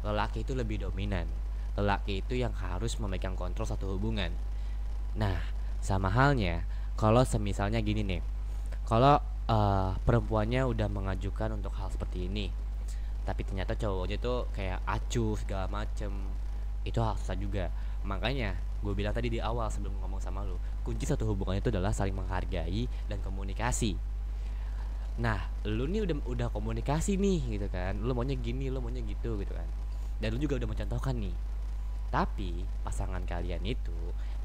lelaki itu lebih dominan, lelaki itu yang harus memegang kontrol satu hubungan. Nah, sama halnya kalau semisalnya gini nih, kalau perempuannya udah mengajukan untuk hal seperti ini tapi ternyata cowoknya tuh kayak acuh segala macem, itu hal susah juga. Makanya gue bilang tadi di awal sebelum ngomong sama lu, kunci satu hubungan itu adalah saling menghargai dan komunikasi. Nah, lu nih udah komunikasi nih gitu kan, lu maunya gini, lu maunya gitu gitu kan, dan lu juga udah mencontohkan nih. Tapi pasangan kalian itu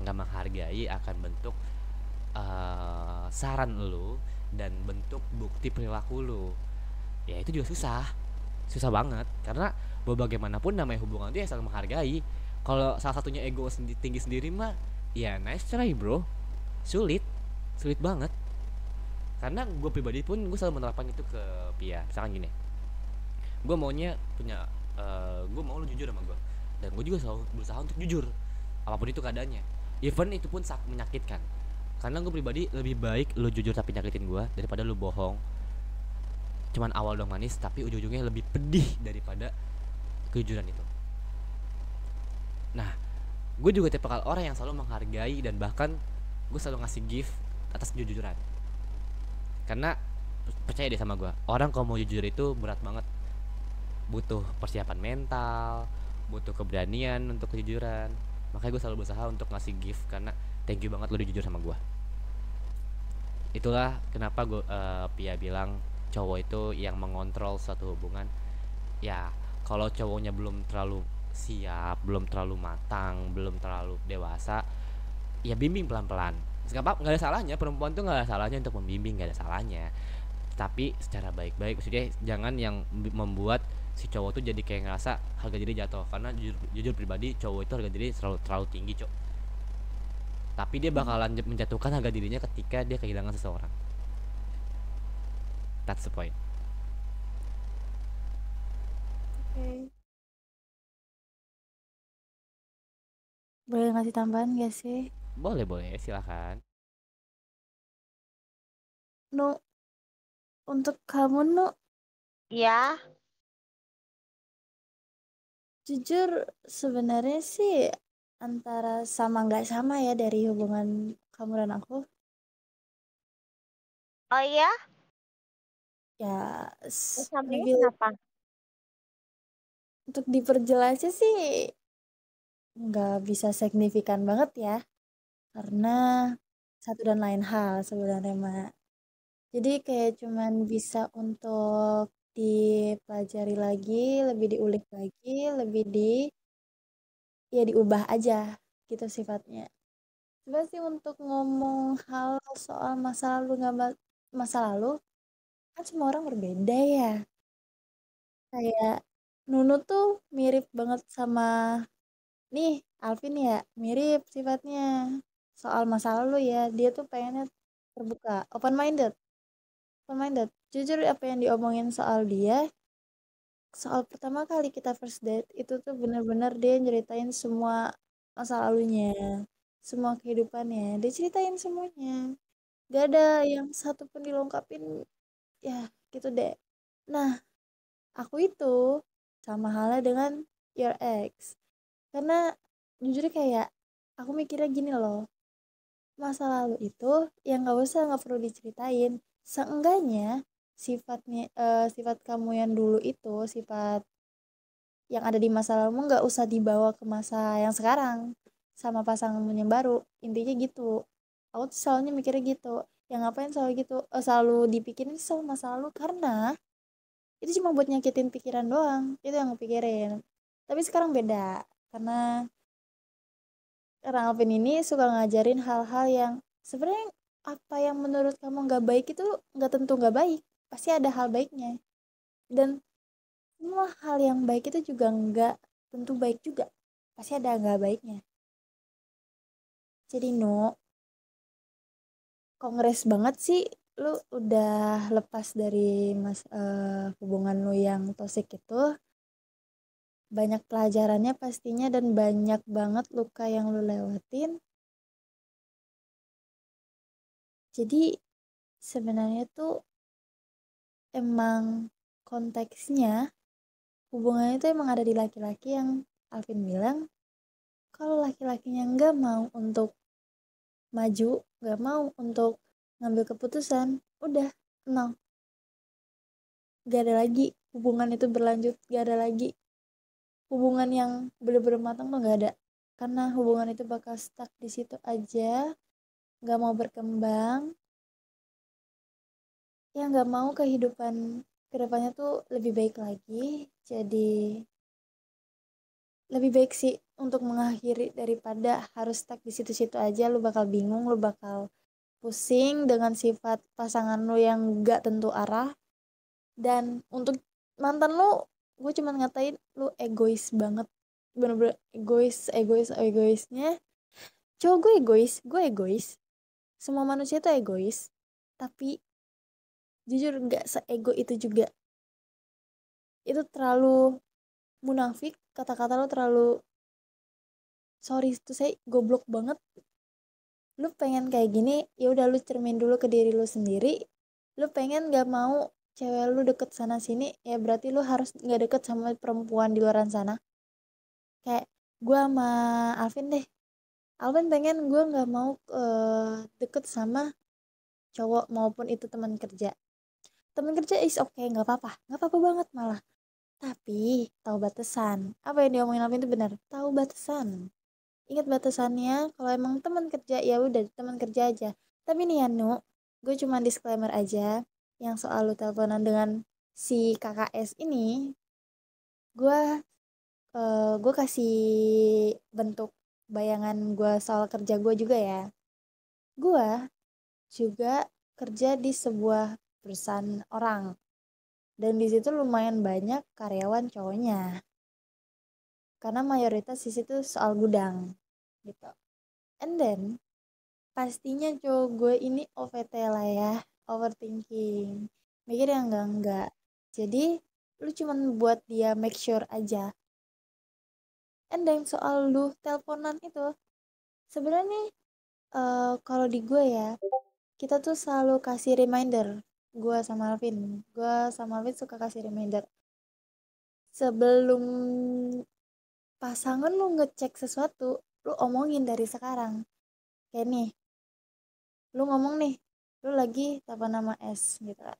nggak menghargai akan bentuk saran lu dan bentuk bukti perilaku lu, ya itu juga susah, susah banget. Karena mau bagaimanapun namanya hubungan itu ya saling menghargai. Kalau salah satunya ego tinggi sendiri mah, ya nice try bro, sulit, sulit banget. Karena gue pribadi pun gue selalu menerapkan itu ke Pia. Misalkan gini, gue maunya punya gue mau lu jujur sama gue, dan gue juga selalu berusaha untuk jujur apapun itu keadaannya, even itu pun menyakitkan. Karena gue pribadi lebih baik lu jujur tapi nyakitin gue daripada lu bohong cuman awal dong manis tapi ujung-ujungnya lebih pedih daripada kejujuran itu. Nah, gue juga tipe orang yang selalu menghargai dan bahkan gue selalu ngasih gift atas kejujuran. Karena percaya deh sama gue, orang kalau mau jujur itu berat banget, butuh persiapan mental, butuh keberanian untuk kejujuran. Makanya gue selalu berusaha untuk ngasih gift karena thank you banget lo udah jujur sama gue. Itulah kenapa gue Pia bilang cowok itu yang mengontrol suatu hubungan. Ya kalau cowoknya belum terlalu siap, belum terlalu matang, belum terlalu dewasa, ya bimbing pelan-pelan. Nggak ada salahnya, perempuan tuh nggak ada salahnya untuk membimbing, nggak ada salahnya. Tapi secara baik-baik, maksudnya jangan yang membuat si cowok tuh jadi kayak ngerasa harga diri jatuh. Karena jujur pribadi cowok itu harga diri terlalu terlalu tinggi cok. Tapi dia bakalan menjatuhkan harga dirinya ketika dia kehilangan seseorang. That's the point. Oke. Boleh ngasih tambahan gak sih? Boleh boleh silahkan. No, untuk kamu no, Ya, jujur sebenarnya sih antara sama nggak sama ya dari hubungan kamu dan aku. oh iya, Ya, samanya lebih kenapa? untuk diperjelasnya sih nggak bisa signifikan banget ya. Karena satu dan lain hal sebenarnya, Mak. Jadi kayak cuman bisa untuk dipelajari lagi, lebih diulik lagi, lebih ya diubah aja gitu sifatnya. Coba sih untuk ngomong hal soal masa lalu nggak masa lalu kan semua orang berbeda ya. Kayak Nunu tuh mirip banget sama nih Alvin ya, mirip sifatnya soal masa lalu ya. Dia tuh pengennya terbuka, open minded, open minded. Jujur apa yang diomongin soal dia, soal pertama kali kita first date itu tuh bener-bener dia nyeritain semua masa lalunya, semua kehidupannya, dia ceritain semuanya. Gak ada yang satu pun dilengkapin, ya gitu deh. Nah, aku itu sama halnya dengan your ex. Karena jujur kayak aku mikirnya gini loh, masa lalu itu yang nggak perlu diceritain. Seenggaknya sifat kamu yang dulu itu, sifat yang ada di masa lalu nggak usah dibawa ke masa yang sekarang sama pasanganmu yang baru. Intinya gitu. Aku tuh selalu mikirnya gitu. Yang ngapain selalu gitu, selalu dipikirin soal masa lalu karena itu cuma buat nyakitin pikiran doang. Itu yang aku pikirin. Tapi sekarang beda karena Karena Alvin ini suka ngajarin hal-hal yang sebenarnya apa yang menurut kamu nggak baik itu nggak tentu nggak baik, pasti ada hal baiknya. Dan semua hal yang baik itu juga nggak tentu baik juga, pasti ada nggak baiknya. Jadi no, kongres banget sih lu udah lepas dari hubungan lu yang toksik itu. Banyak pelajarannya pastinya dan banyak banget luka yang lu lewatin. Jadi sebenarnya tuh emang konteksnya hubungannya itu emang ada di laki-laki yang Alvin bilang kalau laki-lakinya nggak mau untuk maju, nggak mau untuk ngambil keputusan, udah no, gak ada lagi hubungan itu berlanjut, gak ada lagi hubungan yang bener-bener matang tuh gak ada, karena hubungan itu bakal stuck di situ aja, nggak mau berkembang, ya nggak mau kehidupan kedepannya tuh lebih baik lagi. Jadi lebih baik sih untuk mengakhiri daripada harus stuck di situ-situ aja. Lu bakal bingung, lu bakal pusing dengan sifat pasangan lu yang gak tentu arah. Dan untuk mantan lu, gue cuma ngatain lu egois banget, bener-bener egois, egoisnya. Cowok gue egois, semua manusia tuh egois, tapi jujur gak seego itu juga. Itu terlalu munafik, kata-kata lu terlalu, sorry itu saya goblok banget. Lu pengen kayak gini, ya udah lu cermin dulu ke diri lu sendiri. Lu pengen gak mau cewek lu deket sana sini, ya berarti lu harus gak deket sama perempuan di luaran sana. Kayak gue sama Alvin deh, Alvin pengen gue gak mau deket sama cowok maupun itu teman kerja is okay, nggak apa-apa banget malah. Tapi tahu batasan, apa yang diomongin Alvin itu benar, tahu batasan. Ingat batasannya, kalau emang teman kerja ya udah teman kerja aja. Tapi nih ya Nu, gue cuma disclaimer aja, yang soal lu teleponan dengan si KKS ini, gue gue kasih bentuk bayangan gue soal kerja gue juga ya. Gue juga kerja di sebuah perusahaan orang, dan di situ lumayan banyak karyawan cowoknya, karena mayoritas di situ soal gudang gitu. And then pastinya cowok gue ini OVT lah ya, overthinking, mikir yang enggak. Jadi lu cuman buat dia make sure aja. And then soal lu teleponan itu, sebenarnya kalau di gue ya, kita tuh selalu kasih reminder. Gue sama Alvin suka kasih reminder sebelum pasangan lu ngecek sesuatu, lu omongin dari sekarang. Kayak nih, lu ngomong nih, lu lagi telepon nama S gitu kan.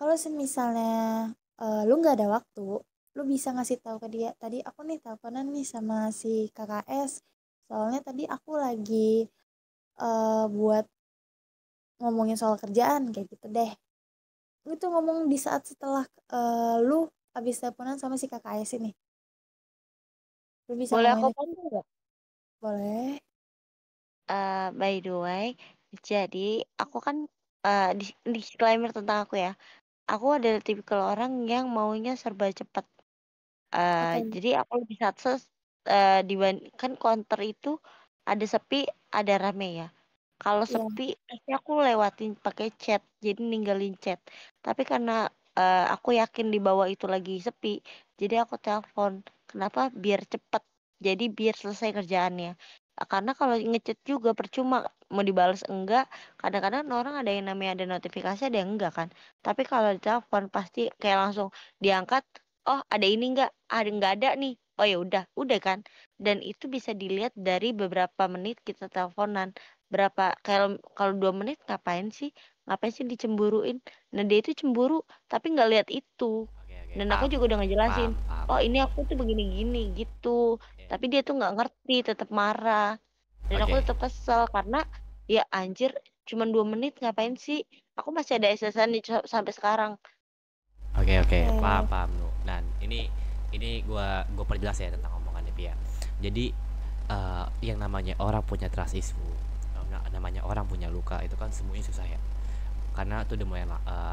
Kalau misalnya lu nggak ada waktu, lu bisa ngasih tahu ke dia, tadi aku nih teleponan nih sama si KKS, soalnya tadi aku lagi buat ngomongin soal kerjaan, kayak gitu deh. Itu ngomong di saat setelah lu abis teleponan sama si KKS ini, lu bisa Boleh aku ngomongin. bantu nggak? Boleh. By the way, jadi aku kan disclaimer tentang aku ya. Aku adalah tipikal orang yang maunya serba cepat. Oke. Jadi aku lebih sukses dibandingkan counter itu ada sepi, ada rame ya. Kalau Iya. sepi, pasti aku lewatin pakai chat, jadi ninggalin chat. Tapi karena aku yakin di bawah itu lagi sepi, jadi aku telepon. Kenapa? Biar cepet. Jadi biar selesai kerjaannya. Karena kalau ngechat juga percuma, mau dibales enggak. Kadang-kadang orang ada yang namanya ada notifikasi, ada yang enggak kan. Tapi kalau di telepon pasti kayak langsung diangkat. Oh, ada ini enggak? Ada enggak ada nih. Oh ya udah kan. Dan itu bisa dilihat dari beberapa menit kita teleponan berapa kalau kalau 2 menit ngapain sih dicemburuin. Nah dia itu cemburu tapi nggak lihat itu, Oke, oke, dan aku paham. juga udah ngejelasin, Paham, paham. oh ini aku tuh begini gini gitu, Ya. tapi dia tuh nggak ngerti, tetap marah, dan aku Oke. tetap kesel karena ya anjir, cuman 2 menit ngapain sih, aku masih ada SSN sampai sekarang. Oke, oke, paham, Oke. paham Nu. Dan ini gua perjelas ya tentang omongannya Pia. Jadi yang namanya orang punya trust issue, namanya orang punya luka itu kan semuanya susah ya, karena itu udah mulai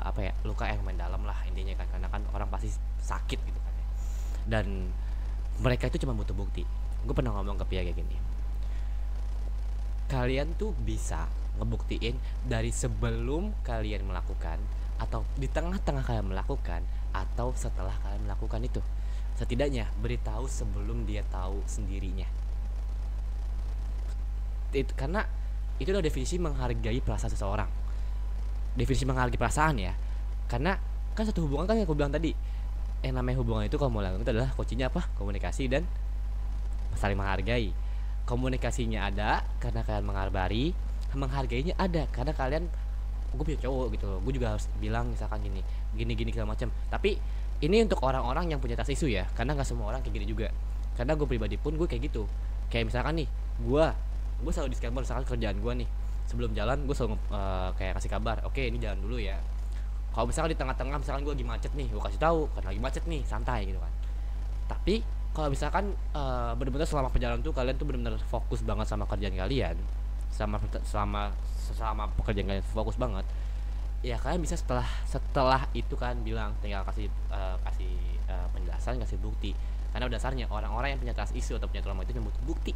apa ya, luka yang main dalam lah intinya kan, karena kan orang pasti sakit gitu kan ya. Dan mereka itu cuma butuh bukti. Gue pernah ngomong ke Pia kayak gini, kalian tuh bisa ngebuktiin dari sebelum kalian melakukan, atau di tengah-tengah kalian melakukan, atau setelah kalian melakukan itu. Setidaknya beritahu sebelum dia tahu sendirinya. Karena itu adalah definisi menghargai perasaan seseorang. Definisi menghargai perasaan ya. Karena kan satu hubungan kan yang aku bilang tadi, yang namanya hubungan itu kalau mau langgeng itu adalah kuncinya apa? Komunikasi dan saling menghargai. Komunikasinya ada karena kalian menghargainya ada karena kalian, gue punya cowok gitu loh, gue juga harus bilang misalkan gini gini segala macam. Tapi ini untuk orang-orang yang punya trust issue ya, karena nggak semua orang kayak gini juga. Karena gue pribadi pun gue kayak gitu. Kayak misalkan nih, gue selalu disclaimer misalkan kerjaan gue nih, sebelum jalan gue selalu kayak kasih kabar, oke ini jalan dulu ya. Kalau misalkan di tengah-tengah misalkan gue lagi macet nih, gue kasih tahu karena lagi macet nih, santai gitu kan. Tapi kalau misalkan benar-benar selama perjalanan tuh kalian tuh benar-benar fokus banget sama kerjaan kalian, selama pekerjaan kalian fokus banget, ya kalian bisa setelah itu kan bilang, tinggal kasih penjelasan, kasih bukti. Karena dasarnya orang-orang yang punya trust issue atau punya trauma itu cuma butuh bukti.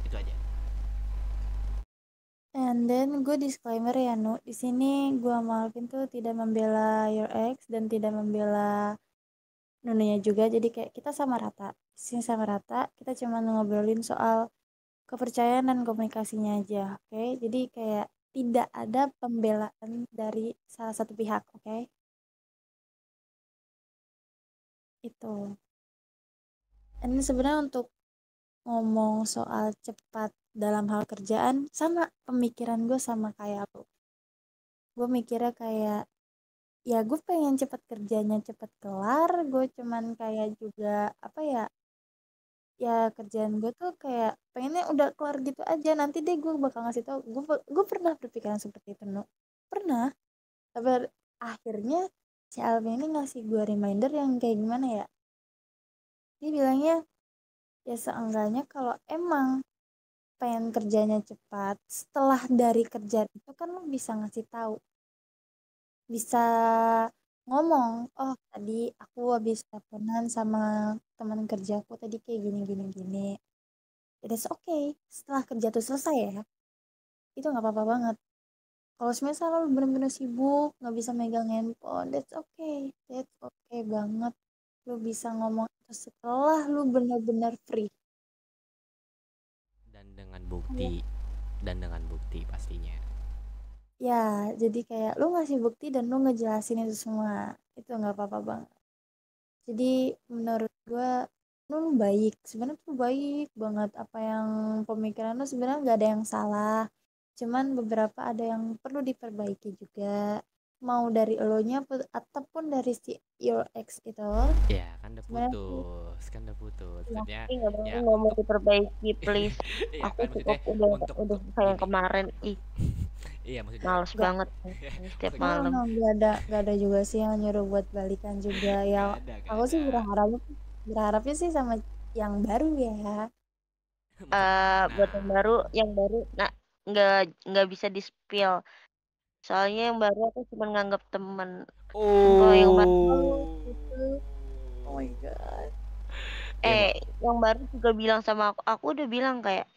Itu aja. And then gue disclaimer ya Nu, di sini gue sama Alvin tuh tidak membela your ex dan tidak membela Nununya juga, jadi kayak kita sama rata. Di sini sama rata, kita cuma ngobrolin soal kepercayaan dan komunikasinya aja, oke? Jadi kayak tidak ada pembelaan dari salah satu pihak, oke? Itu. Ini sebenarnya untuk ngomong soal cepat dalam hal kerjaan, sama pemikiran gue sama kayak lo. Gue mikirnya kayak, ya gue pengen cepat kerjanya cepat kelar, gue cuman kayak juga apa ya, ya kerjaan gue tuh kayak pengennya udah kelar gitu aja, nanti deh gue bakal ngasih tau. Gue pernah berpikiran seperti itu No, pernah. Tapi akhirnya si Alvin ini ngasih gue reminder yang kayak gimana ya, dia bilangnya ya seenggaknya kalau emang pengen kerjanya cepat, setelah dari kerjaan itu kan lo bisa ngasih tahu, bisa ngomong, oh tadi aku habis teleponan sama teman kerjaku tadi kayak gini. It's okay, setelah kerja tuh selesai ya, itu nggak apa-apa banget. Kalau misalnya lo bener-bener sibuk nggak bisa megang handphone, that's okay banget. Lo bisa ngomong itu setelah lo bener-bener free. Dan dengan bukti pastinya. Ya, jadi kayak lu ngasih bukti dan lu ngejelasin itu semua. Itu nggak apa-apa banget. Jadi menurut gue lu baik. Sebenarnya tuh baik banget. Apa yang pemikiran lu sebenarnya nggak ada yang salah. Cuman beberapa ada yang perlu diperbaiki juga. Mau dari elonya ataupun dari si your ex itu. Ya kan udah Sebenarnya putus. Ya, Maksudnya tapi nggak ya mau untuk diperbaiki, please. iya Aku kan cukup maksudnya udah untuk sayang gini. kemarin. Iya maksudnya Males nggak, banget setiap maksudnya malam. nggak ada juga sih yang nyuruh buat balikan juga. Ya, gak aku sih ada. berharapnya sih sama yang baru ya. Buat yang baru, nah nggak bisa di spill. Soalnya yang baru aku cuma nganggap teman. Kalau yang baru Oh. Gitu. Oh my god. Ya, yang baru juga bilang sama aku udah bilang kayak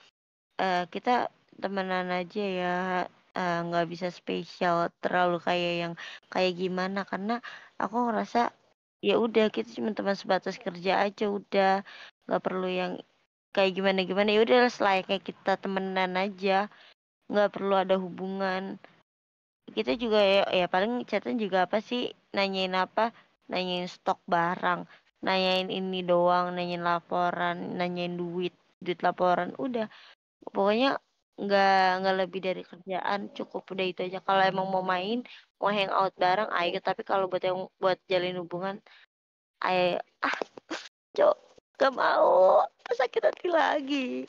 kita temenan aja ya, nggak bisa spesial terlalu kayak yang kayak gimana, karena aku ngerasa ya udah kita cuma teman sebatas kerja aja, udah nggak perlu yang kayak gimana gimana, ya udah selayaknya kita temenan aja, nggak perlu ada hubungan. Kita juga ya paling chatan juga apa sih, nanyain stok barang, nanyain ini doang, nanyain laporan, nanyain duit laporan, udah pokoknya nggak lebih dari kerjaan, cukup udah itu aja. Kalau emang mau main, mau hangout bareng ayo, tapi kalau buat jalin hubungan ayo, cok, gak mau, sakit hati lagi.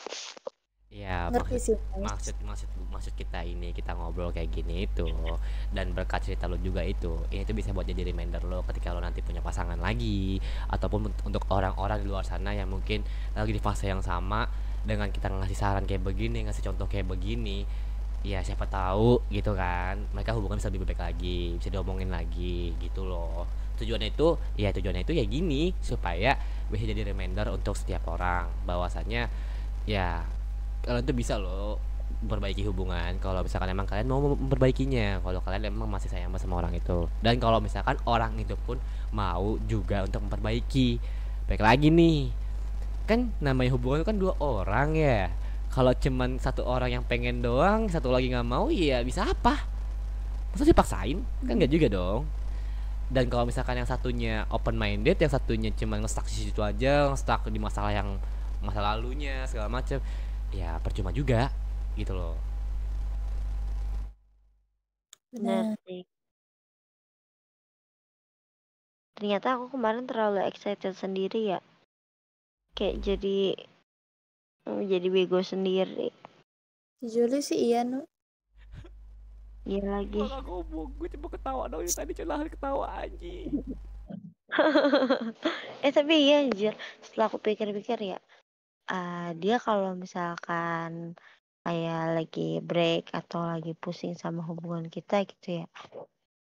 ya Ngerti sih, maksud kita ini, kita ngobrol kayak gini itu, dan berkat cerita lo juga itu, ini tuh bisa buat jadi reminder lo ketika lo nanti punya pasangan lagi, ataupun untuk orang-orang di luar sana yang mungkin lagi di fase yang sama. dengan kita ngasih saran kayak begini, ngasih contoh kayak begini, ya siapa tahu gitu kan mereka hubungan bisa lebih baik lagi, bisa diomongin lagi gitu loh. Tujuannya itu ya gini supaya bisa jadi reminder untuk setiap orang bahwasannya ya kalian tuh bisa loh memperbaiki hubungan kalau misalkan emang kalian mau memperbaikinya, kalau kalian emang masih sayang sama orang itu, dan kalau misalkan orang itu pun mau juga untuk memperbaiki. Baik lagi nih, kan namanya hubungan itu kan dua orang ya. Kalau cuman satu orang yang pengen doang, satu lagi nggak mau, ya bisa apa? Masa dipaksain? Kan nggak juga dong. Dan kalau misalkan yang satunya open minded, yang satunya cuma ngestak di situ aja, ngestak di masalah yang masa lalunya segala macam, ya percuma juga gitu loh. Bener Benar. sih. Ternyata aku kemarin terlalu excited sendiri ya. Kayak jadi bego sendiri. Jujur sih iya Nu. Iya lagi. Gua gak ngomong, gue cuma ketawa dong, tadi cuma ketawa aja. Tapi iya anjir. Setelah aku pikir-pikir ya. Dia kalau misalkan kayak lagi break atau lagi pusing sama hubungan kita gitu ya.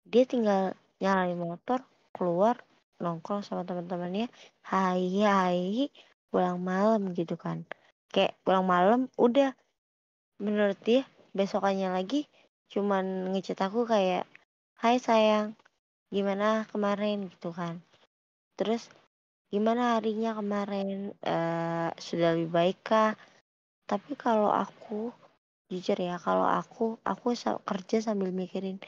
Dia tinggal nyalain motor, keluar, nongkrong sama teman-temannya, hai hai, pulang malam gitu kan. Kayak pulang malam udah, menurut dia besokannya lagi cuman ngechat aku kayak, hai sayang, gimana kemarin gitu kan. Terus gimana harinya kemarin, sudah lebih baik kah? Tapi kalau aku jujur ya, kalau aku kerja sambil mikirin,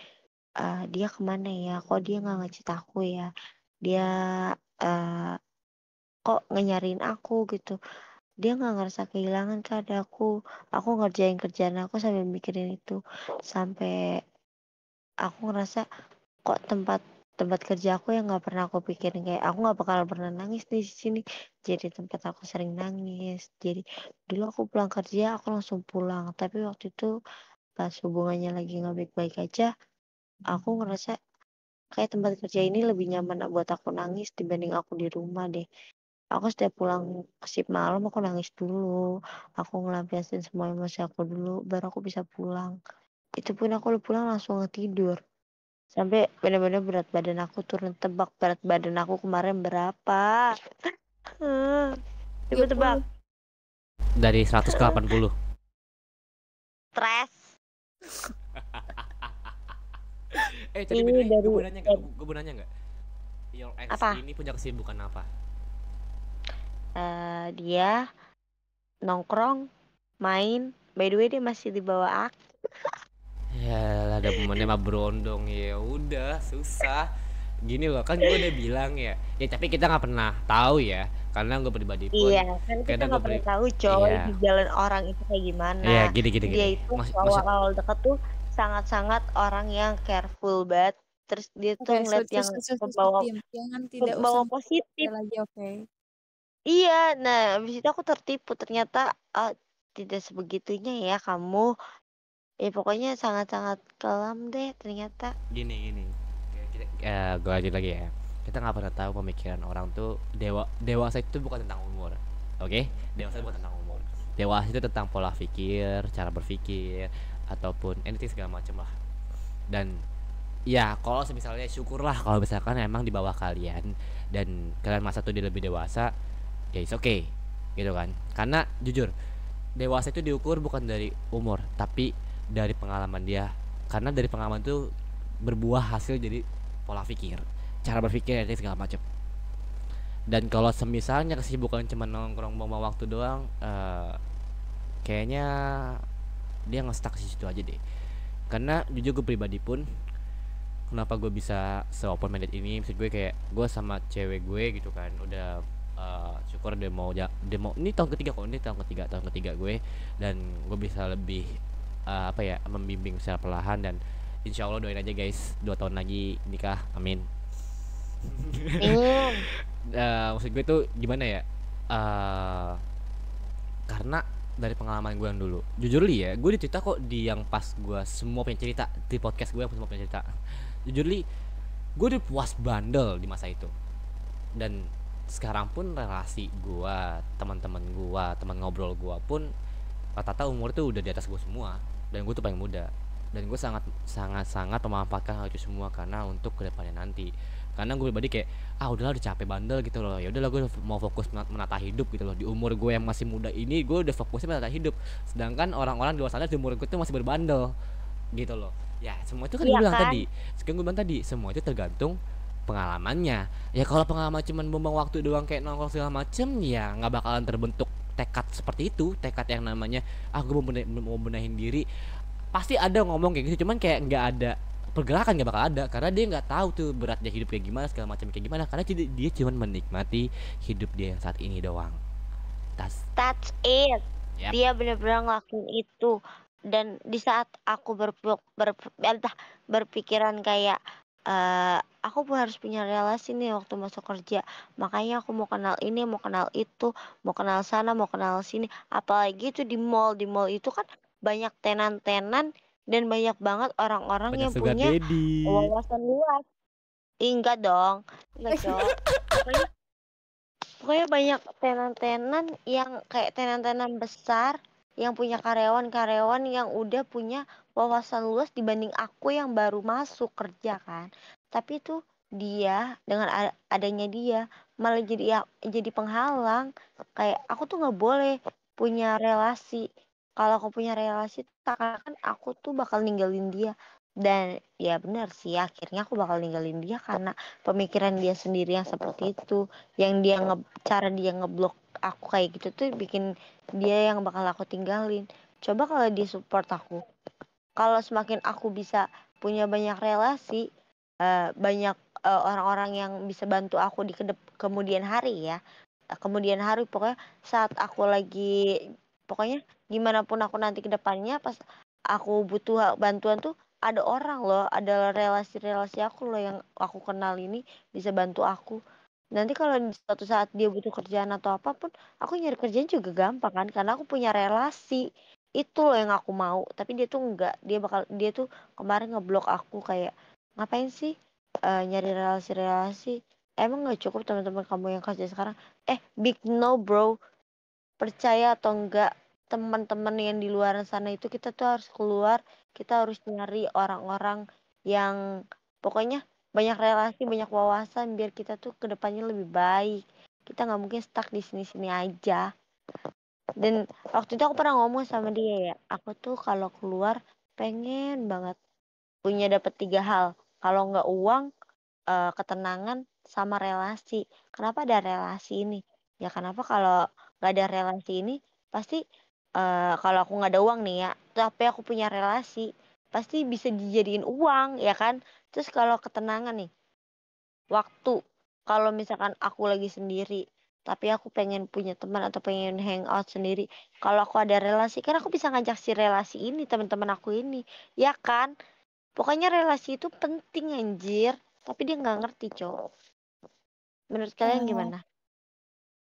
dia kemana ya? Kok dia nggak ngechat aku ya? Dia eh, kok ngenyariin aku gitu? Dia nggak ngerasa kehilangan kah ada aku? Aku ngerjain kerjaan aku sambil mikirin itu, sampai aku ngerasa kok tempat tempat kerja aku yang nggak pernah aku pikirin, kayak aku nggak bakal pernah nangis di sini, jadi tempat aku sering nangis. Jadi dulu aku pulang kerja aku langsung pulang, tapi waktu itu pas hubungannya lagi nggak baik-baik aja, aku ngerasa kayak tempat kerja ini lebih nyaman buat aku nangis dibanding aku di rumah deh. Aku setiap pulang shift malam aku nangis dulu, aku ngelampiasin semua emosi aku dulu baru aku bisa pulang. Itu pun aku pulang langsung tidur. Sampai benar-benar berat badan aku turun. Tebak berat badan aku kemarin berapa? Coba tebak. 30. Dari 100 ke 80. Stres. Tadi Ini benernya dari gue mau nanya nggak? Your ex apa? ini punya kesibukan apa? Dia nongkrong, main. By the way dia masih di bawah aku. Ya ada momennya mah berondong, ya udah susah. Gini loh, kan gue udah bilang ya. Ya tapi kita nggak pernah tahu ya, karena gue pribadi pun Iya, kan kita kadang gue nggak pernah tahu coy di iya. jalan orang itu kayak gimana. Iya, gini gini Dia gini. itu Maksud awal-awal deket tuh sangat-sangat orang yang careful banget. Terus dia tuh Oke, ngeliat yang pembawa diam. Jangan tidak usah pembawa positif. lagi, oke. Iya, nah habis itu aku tertipu ternyata, tidak sebegitunya ya kamu. Ya pokoknya sangat-sangat kelam deh ternyata. gini. Gue lanjut lagi ya. Kita nggak pernah tahu pemikiran orang tuh. Dewasa itu bukan tentang umur, oke? Dewasa itu bukan tentang umur. Dewasa itu tentang pola pikir, cara berpikir, ataupun anything segala macam lah. Dan ya kalau misalnya syukurlah kalau misalkan emang di bawah kalian dan kalian masa tuh dia lebih dewasa, ya it's okay gitu kan. Karena jujur, dewasa itu diukur bukan dari umur tapi dari pengalaman dia. Karena dari pengalaman itu berbuah hasil jadi pola pikir, cara berpikir, dan segala macam. Dan kalau semisalnya kesibukan cuma nongkrong buang waktu doang, kayaknya dia nge-stuck di situ aja deh. Karena jujur gue pribadi pun, kenapa gue bisa se-open minded ini, maksud gue kayak gue sama cewek gue gitu kan udah syukur dia mau ini tahun ketiga gue, dan gue bisa lebih membimbing secara perlahan, dan insya Allah doain aja guys 2 tahun lagi nikah, amin. Maksud gue tuh gimana ya, karena dari pengalaman gue yang dulu, jujur li ya, gue dicerita kok di yang pas gue semua punya cerita di podcast gue yang semua punya cerita. Jujur li, gue udah puas bandel di masa itu, dan sekarang pun relasi gua, teman-teman gua, teman ngobrol gua pun rata-rata umur tuh udah di atas gua semua, dan gua tuh paling muda. Dan gue sangat sangat sangat memanfaatkan hal itu semua karena untuk kedepannya nanti. Karena gue pribadi kayak udahlah, udah capek bandel gitu loh. Ya udahlah, gue mau fokus menata hidup gitu loh. Di umur gue yang masih muda ini gue udah fokusnya menata hidup. Sedangkan orang-orang di luar sana di umur gue tuh masih berbandel gitu loh. Ya semua itu kan gue Iya bilang kan? tadi. Sekarang gue bilang tadi, semua itu tergantung pengalamannya. Ya kalau pengalaman cuman buang waktu doang kayak nongkrong segala macem, ya nggak bakalan terbentuk tekad seperti itu. Tekad yang namanya gue mau benahin diri. Pasti ada ngomong kayak gitu, cuman kayak nggak ada pergerakan, nggak bakal ada, karena dia nggak tahu tuh beratnya hidup kayak gimana, segala macam kayak gimana, karena dia cuma menikmati hidup dia yang saat ini doang. That's it. Yap. Dia benar-benar ngelakuin itu. Dan di saat aku berpikiran kayak aku harus punya relasi nih waktu masuk kerja. Makanya aku mau kenal ini, mau kenal itu, mau kenal sana, mau kenal sini. Apalagi itu di mall. Di mall itu kan banyak tenan-tenan dan banyak banget orang-orang Banyak yang sugar punya daddy. wawasan luas. Enggak dong. Enggak, Cok. Pokoknya Pokoknya banyak tenan-tenan yang kayak tenan-tenan besar yang punya karyawan-karyawan yang udah punya wawasan luas dibanding aku yang baru masuk kerja kan. Tapi itu dia dengan adanya dia malah jadi penghalang. Kayak aku tuh nggak boleh punya relasi. Kalau aku punya relasi, kan aku tuh bakal ninggalin dia. Dan ya benar sih, akhirnya aku bakal ninggalin dia karena pemikiran dia sendiri yang seperti itu, yang cara dia ngeblok aku kayak gitu tuh bikin dia yang bakal aku tinggalin. Coba kalau dia support aku, kalau semakin aku bisa punya banyak relasi, banyak orang-orang yang bisa bantu aku di kemudian hari ya. Kemudian hari pokoknya saat aku lagi, pokoknya gimana pun aku nanti ke depannya pas aku butuh bantuan tuh ada orang loh, ada relasi-relasi aku loh yang aku kenal ini bisa bantu aku. Nanti kalau di suatu saat dia butuh kerjaan atau apapun, aku nyari kerjaan juga gampang kan karena aku punya relasi. Itu loh yang aku mau, tapi dia tuh enggak. Dia tuh kemarin ngeblok aku kayak ngapain sih nyari relasi-relasi? Emang nggak cukup teman-teman kamu yang kerja sekarang? Big no bro. Percaya atau enggak, teman-teman yang di luar sana itu kita tuh harus keluar, kita harus nyari orang-orang yang pokoknya banyak relasi, banyak wawasan biar kita tuh kedepannya lebih baik. Kita nggak mungkin stuck di sini-sini aja. Dan waktu itu aku pernah ngomong sama dia ya, aku tuh kalau keluar pengen banget punya dapat 3 hal. Kalau nggak uang, ketenangan sama relasi. Kenapa ada relasi ini? Ya kenapa kalau nggak ada relasi ini pasti kalau aku nggak ada uang nih ya, tapi aku punya relasi pasti bisa dijadiin uang ya kan. Terus kalau ketenangan nih, waktu kalau misalkan aku lagi sendiri tapi aku pengen punya teman atau pengen hangout sendiri, kalau aku ada relasi kan aku bisa ngajak si relasi ini teman-teman aku ini, ya kan. Pokoknya relasi itu penting anjir, tapi dia nggak ngerti cowok. Menurut kalian Eh, gimana?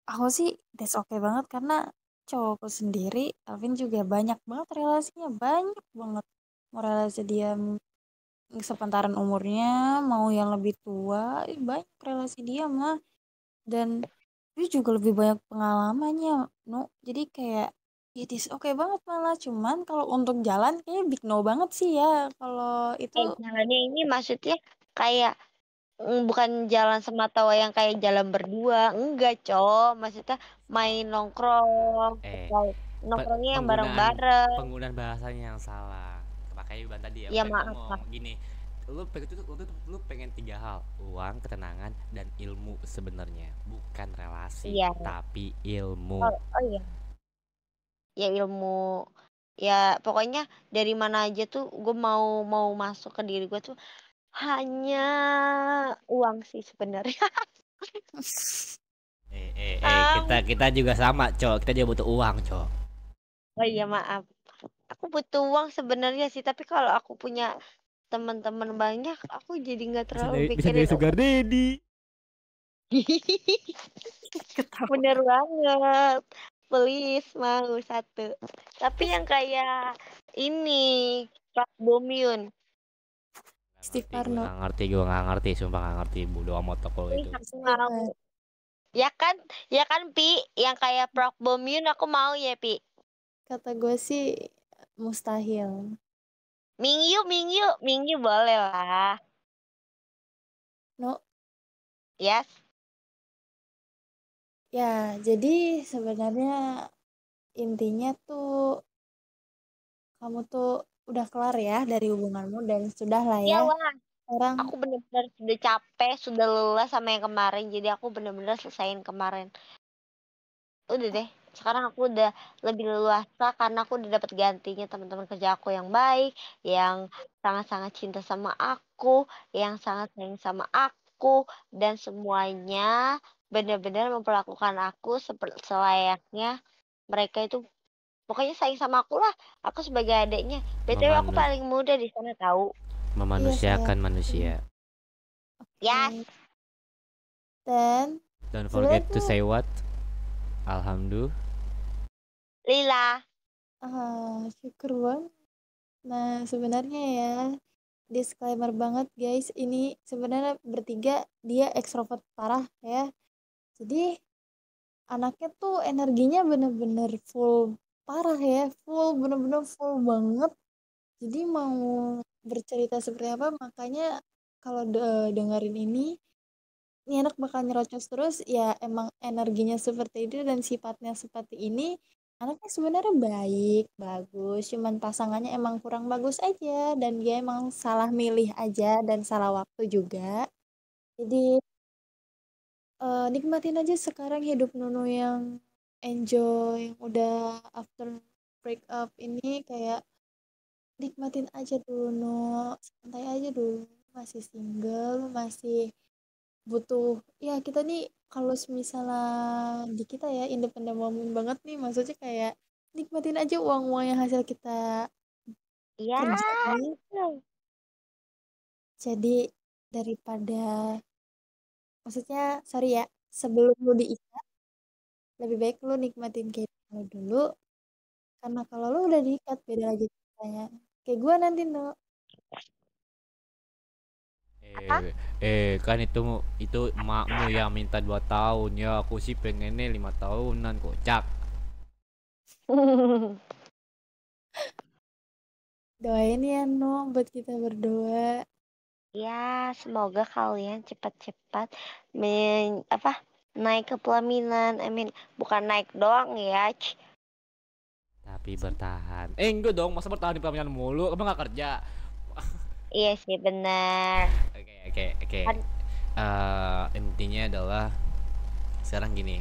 aku sih that's okay banget karena cowokku sendiri, Alvin juga banyak banget relasinya, banyak banget. Mau relasi dia sepantaran umurnya, mau yang lebih tua, banyak relasi dia mah. Dan dia juga lebih banyak pengalamannya, no. Jadi kayak it is okay banget malah. Cuman kalau untuk jalan kayak big no banget sih ya. Kalau itu Jalannya ini maksudnya kayak bukan jalan semata yang kayak jalan berdua, enggak, maksudnya main nongkrong, eh atau nongkrongnya yang Penggunaan bareng-bareng. penggunaan bahasanya yang salah. Makanya Iban tadi aku Ya pengen maaf, ngomong maaf. gini, lu pengen 3 hal: uang, ketenangan, dan ilmu. Sebenarnya bukan relasi Iya. tapi ilmu. Oh iya, ya ilmu. Ya pokoknya dari mana aja tuh gue mau mau masuk ke diri gue tuh hanya uang sih sebenarnya. Kita Am, kita juga sama, cok. Kita juga butuh uang, cok. oh iya maaf. Aku butuh uang sebenarnya sih, tapi kalau aku punya teman-teman banyak, aku jadi nggak terlalu Bisa mikirin jadi sugar uang. daddy. ketawa. Bener banget. Please mau satu. Tapi yang kayak ini, Pak Bomyun. Nggak Steve ngerti, gue Parno. nggak ngerti, gue nggak ngerti, sumpah nggak ngerti. Bodo amat toko Please itu. aku Steve, mau. Ya kan Pi, yang kayak Prof Bom Yun aku mau ya Pi. Kata gue sih mustahil. Mingyu boleh lah. No, Yes. ya jadi sebenarnya intinya tuh kamu tuh udah kelar ya dari hubunganmu dan sudah lah Ya ya. wah, Orang aku bener-bener sudah capek, sudah lelah sama yang kemarin. Jadi aku bener-bener selesaiin kemarin. Udah deh, sekarang aku udah lebih leluasa karena aku udah dapat gantinya teman-teman kerja aku yang baik, yang sangat-sangat cinta sama aku, yang sangat sayang sama aku, dan semuanya benar-benar memperlakukan aku seperti selayaknya mereka itu pokoknya sayang sama aku lah. Aku sebagai adiknya. BTW aku Memanu paling muda di sana tahu. iya saya. memanusiakan manusia. Yes, Oke. Dan Don't sebenarnya forget to tuh say what? Alhamdulillah. Lila. syukur banget. Nah, sebenarnya ya, disclaimer banget guys, ini sebenarnya bertiga dia ekstrovert parah ya. Jadi anaknya tuh energinya bener-bener full parah ya, full bener-bener full banget. Jadi mau bercerita seperti apa, makanya kalau dengerin ini anak bakal nyerocos terus ya emang energinya seperti itu dan sifatnya seperti ini. Anaknya sebenarnya baik, bagus, cuman pasangannya emang kurang bagus aja dan dia emang salah milih aja dan salah waktu juga. Jadi nikmatin aja sekarang hidup Nunu yang enjoy, yang udah after break up ini kayak nikmatin aja dulu, no. Santai aja dulu, masih single, masih butuh ya kita nih kalau misalnya di kita ya independen woman banget nih maksudnya kayak nikmatin aja uang-uang yang hasil kita Ya. kerja nih jadi daripada maksudnya sorry ya sebelum lu diikat lebih baik lu nikmatin kayak lu dulu karena kalau lu udah diikat beda lagi ceritanya kayak gue nanti no Apa? Kan itu emakmu yang minta 2 tahun ya. Aku sih pengennya 5 tahunan kocak. doain ya no buat kita berdua Ya, semoga kalian cepat-cepat apa naik ke pelaminan. I mean, bukan naik doang ya. Tapi bertahan. Enggak dong, masa bertahan di pelaminan mulu? Kamu nggak kerja? Iya sih benar. Oke. Kan Intinya adalah sekarang gini.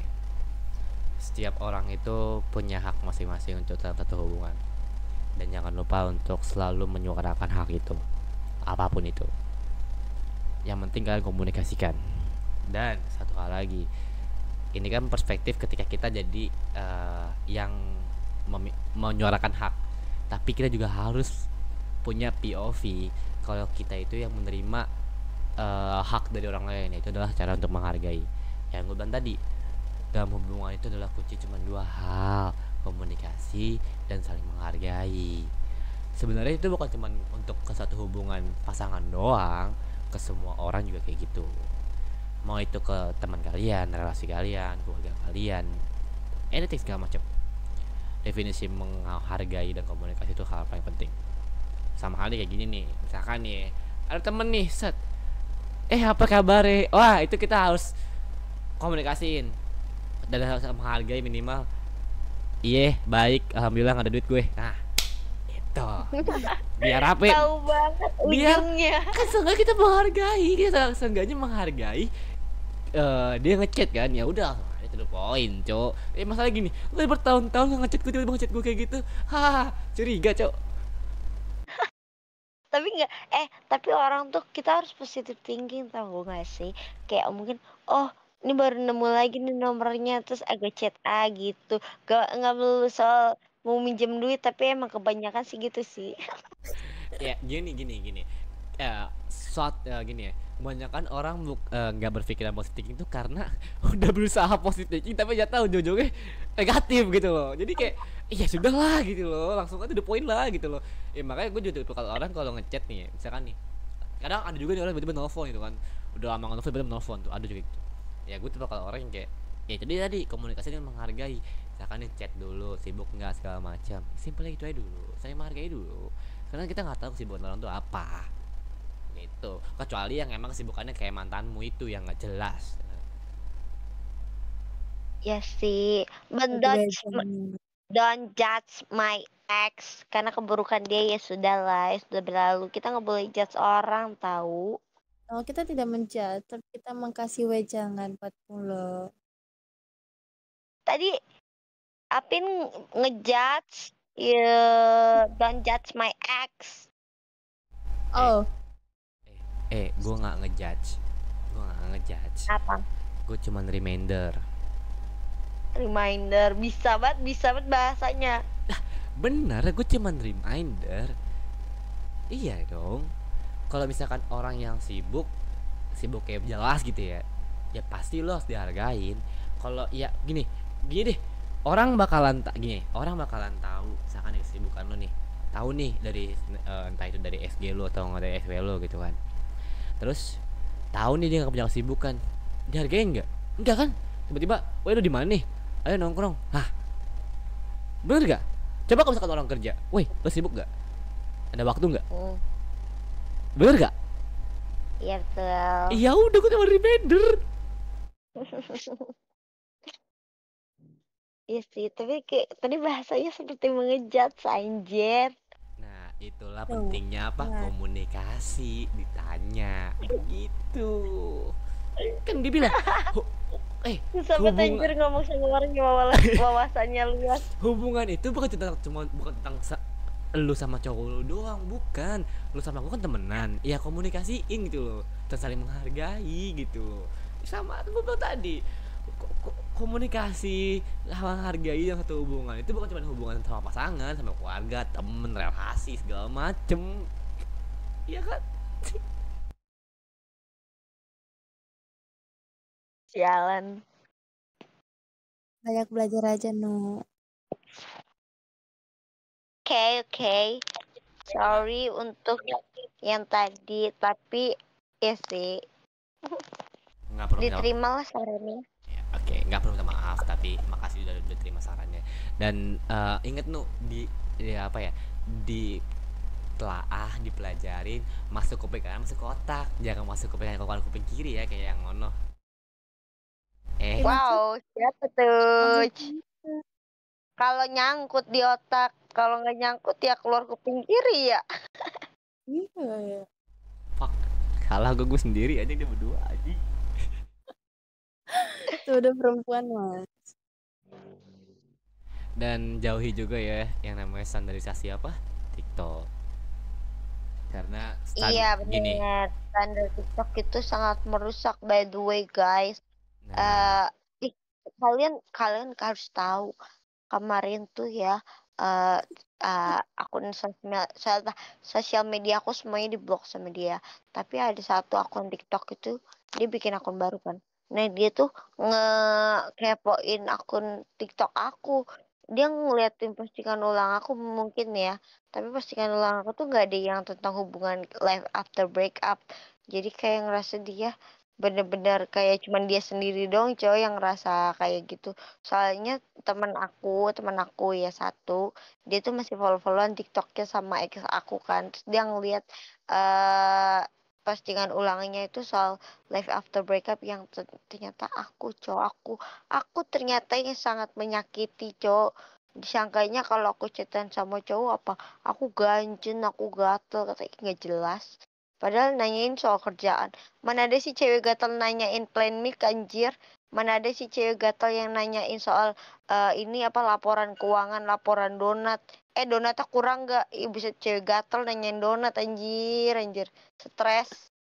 Setiap orang itu punya hak masing-masing untuk dalam satu hubungan. Dan jangan lupa untuk selalu menyuarakan hak itu. Apapun itu. Yang penting kalian komunikasikan. Dan satu hal lagi, ini kan perspektif ketika kita jadi yang menyuarakan hak, tapi kita juga harus punya POV kalau kita itu yang menerima hak dari orang lain. Itu adalah cara untuk menghargai yang gue bilang tadi. Dalam hubungan itu adalah kunci cuma 2 hal, komunikasi dan saling menghargai. Sebenarnya itu bukan cuma untuk ke satu hubungan pasangan doang, ke semua orang juga kayak gitu. Mau itu ke teman kalian, relasi kalian, keluarga kalian, anything segala macam. Definisi menghargai dan komunikasi itu hal paling penting. Sama halnya kayak gini nih, misalkan nih ada temen nih set, apa kabar? Wah, itu kita harus komunikasiin dan harus menghargai minimal. Iya baik, alhamdulillah nggak ada duit gue. Nah itu biar apa, tahu banget biar ujungnya. kan seenggaknya kita menghargai, kita seenggaknya menghargai. Dia ngechat kan, ya udah itu the point cok. Masalah gini, lu bertahun-tahun nggak ngechat gue, tiba-tiba ngechat gue kayak gitu, hahaha, curiga cok. Tapi nggak tapi orang tuh kita harus positive thinking tau gak sih? Kayak mungkin oh ini baru nemu lagi nih nomornya terus agak chat gitu. Gak melulu soal mau minjem duit tapi emang kebanyakan sih gitu sih. Ya gini gini ya, kebanyakan orang nggak berpikiran positif itu karena udah berusaha positif tapi nggak tahu ujung-ujungnya negatif gitu loh. Jadi kayak iya sudah lah gitu loh, langsung aja the point lah gitu loh. Makanya gue juga kalau orang kalau ngechat nih misalkan nih, kadang ada juga nih orang tiba-tiba nelfon gitu kan, udah lama nggak nelfon tiba-tiba nelfon tuh ada juga gitu. Ya gue tuh bakal orang yang kayak ya tadi komunikasi dengan menghargai, misalkan nih chat dulu sibuk nggak segala macam, simpelnya gitu aja dulu, saya menghargai dulu, karena kita nggak tahu kesibukan orang tuh apa gitu, kecuali yang emang kesibukannya kayak mantanmu itu yang nggak jelas. Ya sih, but Lagi don't wejangan. don't judge my ex karena keburukan dia ya sudah lah, ya sudah berlalu. Kita nggak boleh judge orang tahu. Oh, kita tidak menjudge, tapi kita mengkasih wejangan buat lo. Tadi Apin ngejudge, ya don't judge my ex. Oh, Gue nggak ngejudge, Apa? gue cuman reminder. Reminder, bisa banget bahasanya. Bener, gue cuman reminder. Iya dong. Kalau misalkan orang yang sibuk kayak jelas gitu ya, ya pasti lo harus dihargain. Kalau ya gini deh, orang bakalan tahu misalkan nih kesibukan lo nih, tahu nih dari entah itu dari SG lo atau nggak dari SW lo gitu kan. Terus tahu nih dia nggak punya kesibukan, dihargain nggak? Enggak kan? Tiba-tiba, woi lo di mana nih? Ayo nongkrong. Hah, bener gak? Coba kalau misalkan orang kerja, woi lo sibuk gak? Ada waktu nggak? Bener gak? Iya betul. Iya udah, gue cuma reminder. Iya sih, tapi kayak tadi bahasanya seperti mengejudge anjir. Nah itulah tuh. pentingnya apa? Nah, Komunikasi, ditanya begitu. Kan dia bilang Sampai hubungan anjir ngomong sama orang yang wawasannya luas. hubungan itu bukan tentang lu sama cowok lu doang, bukan. Lu sama aku kan temenan, ya komunikasiin gitu loh, dan saling menghargai gitu. Sama gue bilang tadi, komunikasi, menghargai yang satu hubungan itu bukan cuma hubungan sama pasangan, sama keluarga, temen, relasi segala macem, iya kan? Sialan. banyak belajar aja, Nu. Oke. Sorry untuk yang tadi, tapi ya sih Nggak perlu minta diterima lah sarannya. ya, oke, nggak perlu minta maaf, tapi makasih udah terima sarannya. Dan inget nu ya apa ya, di telaah, dipelajarin, masuk kuping kanan, masuk ke otak, jangan masuk kuping kanan, kuping kiri ya, kayak yang ngono. Wow, siapa tuh? Kalau nyangkut di otak, kalau nggak nyangkut ya keluar kuping kiri ya. Iya ya. Fuck, salah gue sendiri aja, dia berdua aja. Itu udah perempuan, Mas. Dan jauhi juga ya yang namanya standarisasi apa? TikTok. Karena Iya gini. benar. Standar TikTok itu sangat merusak by the way guys. Nah, Ih, kalian harus tahu kemarin tuh ya eh akun sosial media aku semuanya diblok sama dia. Tapi ada satu akun TikTok itu dia bikin akun baru kan. Nah dia tuh ngekepoin akun TikTok aku. Dia ngeliatin postingan ulang aku mungkin ya. Tapi postingan ulang aku tuh nggak ada yang tentang hubungan life after breakup. Jadi kayak ngerasa dia bener-bener kayak cuman dia sendiri dong cowok yang ngerasa kayak gitu. Soalnya teman aku ya satu, dia tuh masih follow-followan TikToknya sama ex aku kan. Terus dia ngeliat eh postingan ulangnya itu soal life after breakup yang ternyata aku ternyata yang sangat menyakiti cowok. Disangkanya kalau aku chatan sama cowok apa aku ganjen, aku gatel, katanya nggak jelas. Padahal nanyain soal kerjaan. Mana ada sih cewek gatel nanyain plan mic anjir. Mana ada sih cewek gatel yang nanyain soal ini apa laporan keuangan, laporan donat. Donatnya kurang nggak? Ih, bisa cewek gatel nanyain donat anjir. Stres.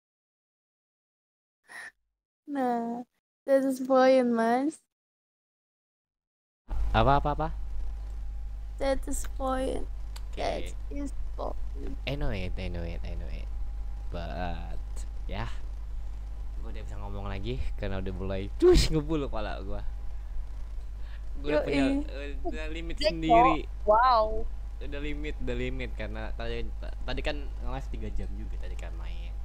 Nah, that's the point, Mas. apa? That's the point. That Oke. is point. I know it. But ya, gue udah bisa ngomong lagi karena udah mulai ngebul kepala gue. Gue udah punya udah limit Dia sendiri. Wow. Udah limit karena tadi kan nge-live 3 jam juga tadi kan main.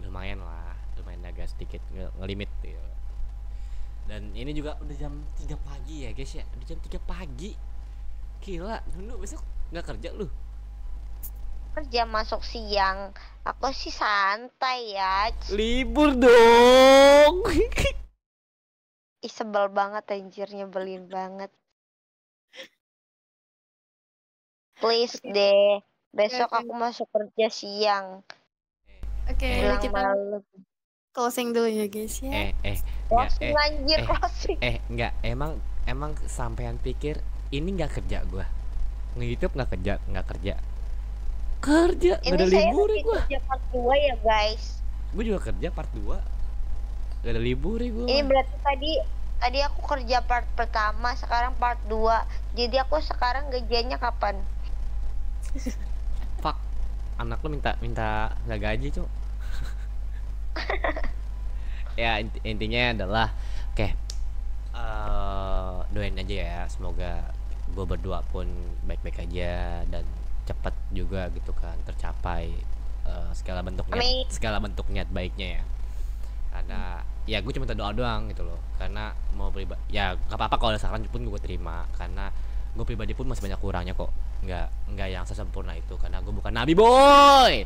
Lumayan lah, lumayan agak sedikit ngelimit gitu. Dan ini juga udah jam 3 pagi ya guys ya. Udah jam 3 pagi. Gila, Nunu besok nggak kerja lu? Kerja masuk siang. Aku sih santai ya. Libur dong. Ih, sebel banget anjir, nyebelin banget. Please Oke, deh. Besok oke. aku masuk kerja siang. Oke, Pulang kita malam. closing dulu ya guys ya. Enggak, Closing anjir, closing. enggak, emang sampean pikir ini nggak kerja gua? Nge-YouTube nggak kerja, kerja, nggak Ini ada saya libur lagi gua. kerja part 2 ya guys. Gue juga kerja part 2, gak ada libur gua. Ini berarti tadi aku kerja part pertama, sekarang part 2. Jadi aku sekarang gajiannya kapan? Fuck, anak lu minta nggak gaji cok. Ya intinya adalah oke, doain aja ya, semoga gue berdua pun baik-baik aja dan cepat juga gitu kan tercapai Amin. segala bentuk niat baiknya ya. Karena ya gue cuma minta doa doang gitu loh, karena mau pribadi ya gak apa-apa kalau ada saran pun gue terima, karena gue pribadi pun masih banyak kurangnya kok, nggak yang sesempurna itu, karena gue bukan nabi boy.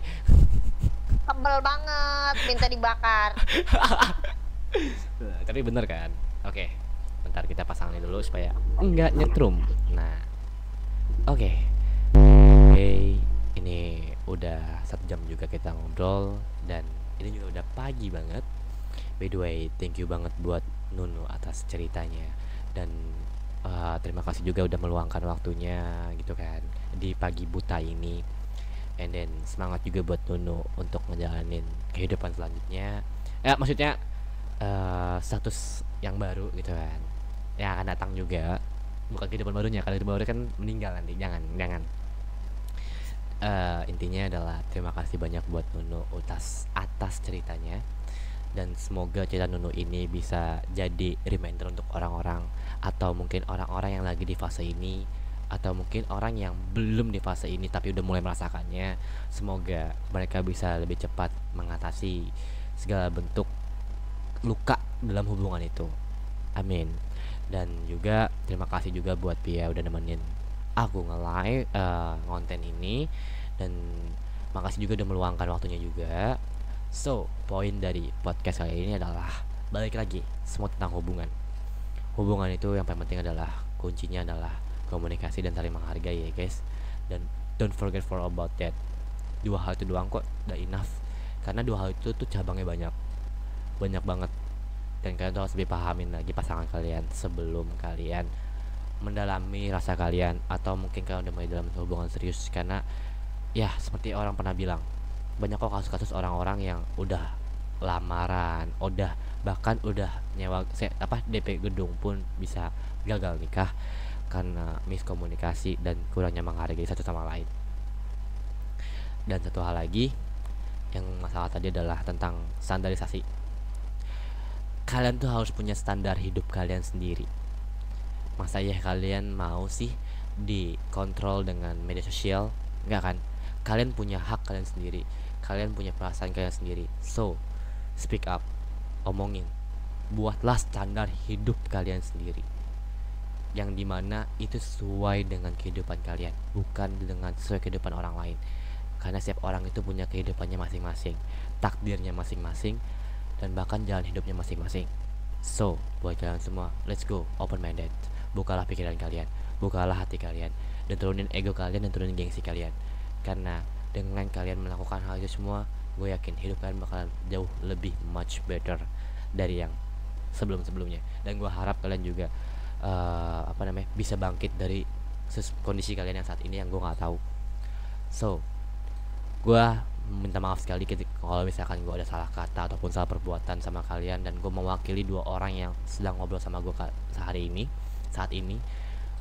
Sebel banget, minta dibakar. Tapi bener kan? Oke, bentar kita pasang ini dulu supaya enggak nyetrum. Nah, oke. Oke, ini udah 1 jam juga kita ngobrol dan ini juga udah pagi banget. By the way, thank you banget buat Nunu atas ceritanya dan terima kasih juga udah meluangkan waktunya gitu kan di pagi buta ini. And then semangat juga buat Nunu untuk ngejalanin kehidupan selanjutnya. Maksudnya status yang baru gitu kan, yang akan datang juga, bukan kehidupan barunya, kalau kehidupan baru kan meninggal nanti, jangan. Intinya adalah terima kasih banyak buat Nunu atas ceritanya, dan semoga cerita Nunu ini bisa jadi reminder untuk orang-orang, atau mungkin orang-orang yang lagi di fase ini, atau mungkin orang yang belum di fase ini tapi udah mulai merasakannya. Semoga mereka bisa lebih cepat mengatasi segala bentuk luka dalam hubungan itu. Amin. Dan juga terima kasih juga buat Pia udah nemenin aku nge-live konten ini, dan makasih juga udah meluangkan waktunya juga. So, poin dari podcast kali ini adalah balik lagi semua tentang hubungan. Hubungan itu yang paling penting adalah kuncinya adalah komunikasi dan saling menghargai ya guys. Dan don't forget for about that. 2 hal itu doang kok udah enough. Karena 2 hal itu tuh cabangnya banyak banget, dan kalian tuh harus lebih pahamin lagi pasangan kalian sebelum kalian mendalami rasa kalian, atau mungkin kalian udah mulai dalam hubungan serius. Karena ya seperti orang pernah bilang, banyak kok kasus-kasus orang-orang yang udah lamaran, bahkan udah nyewa DP gedung pun bisa gagal nikah karena miskomunikasi dan kurangnya menghargai satu sama lain. Dan satu hal lagi yang masalah tadi adalah tentang standarisasi. Kalian tuh harus punya standar hidup kalian sendiri. Masa ya kalian mau sih dikontrol dengan media sosial? Enggak kan? Kalian punya hak kalian sendiri, kalian punya perasaan kalian sendiri. So, speak up, omongin, buatlah standar hidup kalian sendiri, yang dimana itu sesuai dengan kehidupan kalian, bukan dengan sesuai kehidupan orang lain. Karena setiap orang itu punya kehidupannya masing-masing, takdirnya masing-masing, dan bahkan jalan hidupnya masing-masing. So, buat kalian semua, let's go open minded. Bukalah pikiran kalian, bukalah hati kalian, dan turunin ego kalian dan turunin gengsi kalian. Karena dengan kalian melakukan hal itu semua, gue yakin hidup kalian bakalan jauh lebih much better dari yang sebelum-sebelumnya. Dan gue harap kalian juga bisa bangkit dari kondisi kalian yang saat ini yang gue nggak tahu. So, gue minta maaf sekali kalau misalkan gue ada salah kata ataupun salah perbuatan sama kalian, dan gue mewakili 2 orang yang sedang ngobrol sama gue saat ini.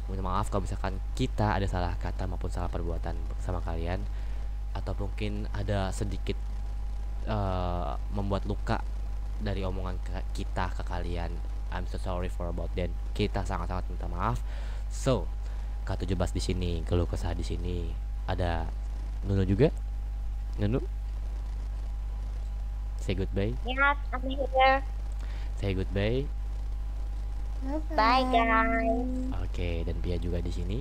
Minta maaf kalau misalkan kita ada salah kata maupun salah perbuatan sama kalian, atau mungkin ada sedikit membuat luka dari omongan kita ke kalian. I'm so sorry for about that. Kita sangat-sangat minta maaf. So, K17 di sini, keluh kesah di sini. Ada Nunu juga. Nunu, say goodbye. Yes, I'm here. Say goodbye. Bye Bye-bye. guys. Oke, dan Pia juga di sini.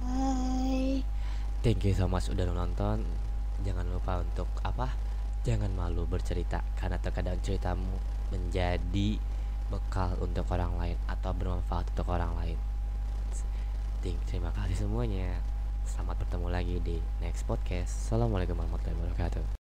Bye. Thank you so much udah nonton. Jangan lupa untuk apa? Jangan malu bercerita karena terkadang ceritamu menjadi bekal untuk orang lain atau bermanfaat untuk orang lain. Terima kasih semuanya. Selamat bertemu lagi di next podcast. Assalamualaikum warahmatullahi wabarakatuh.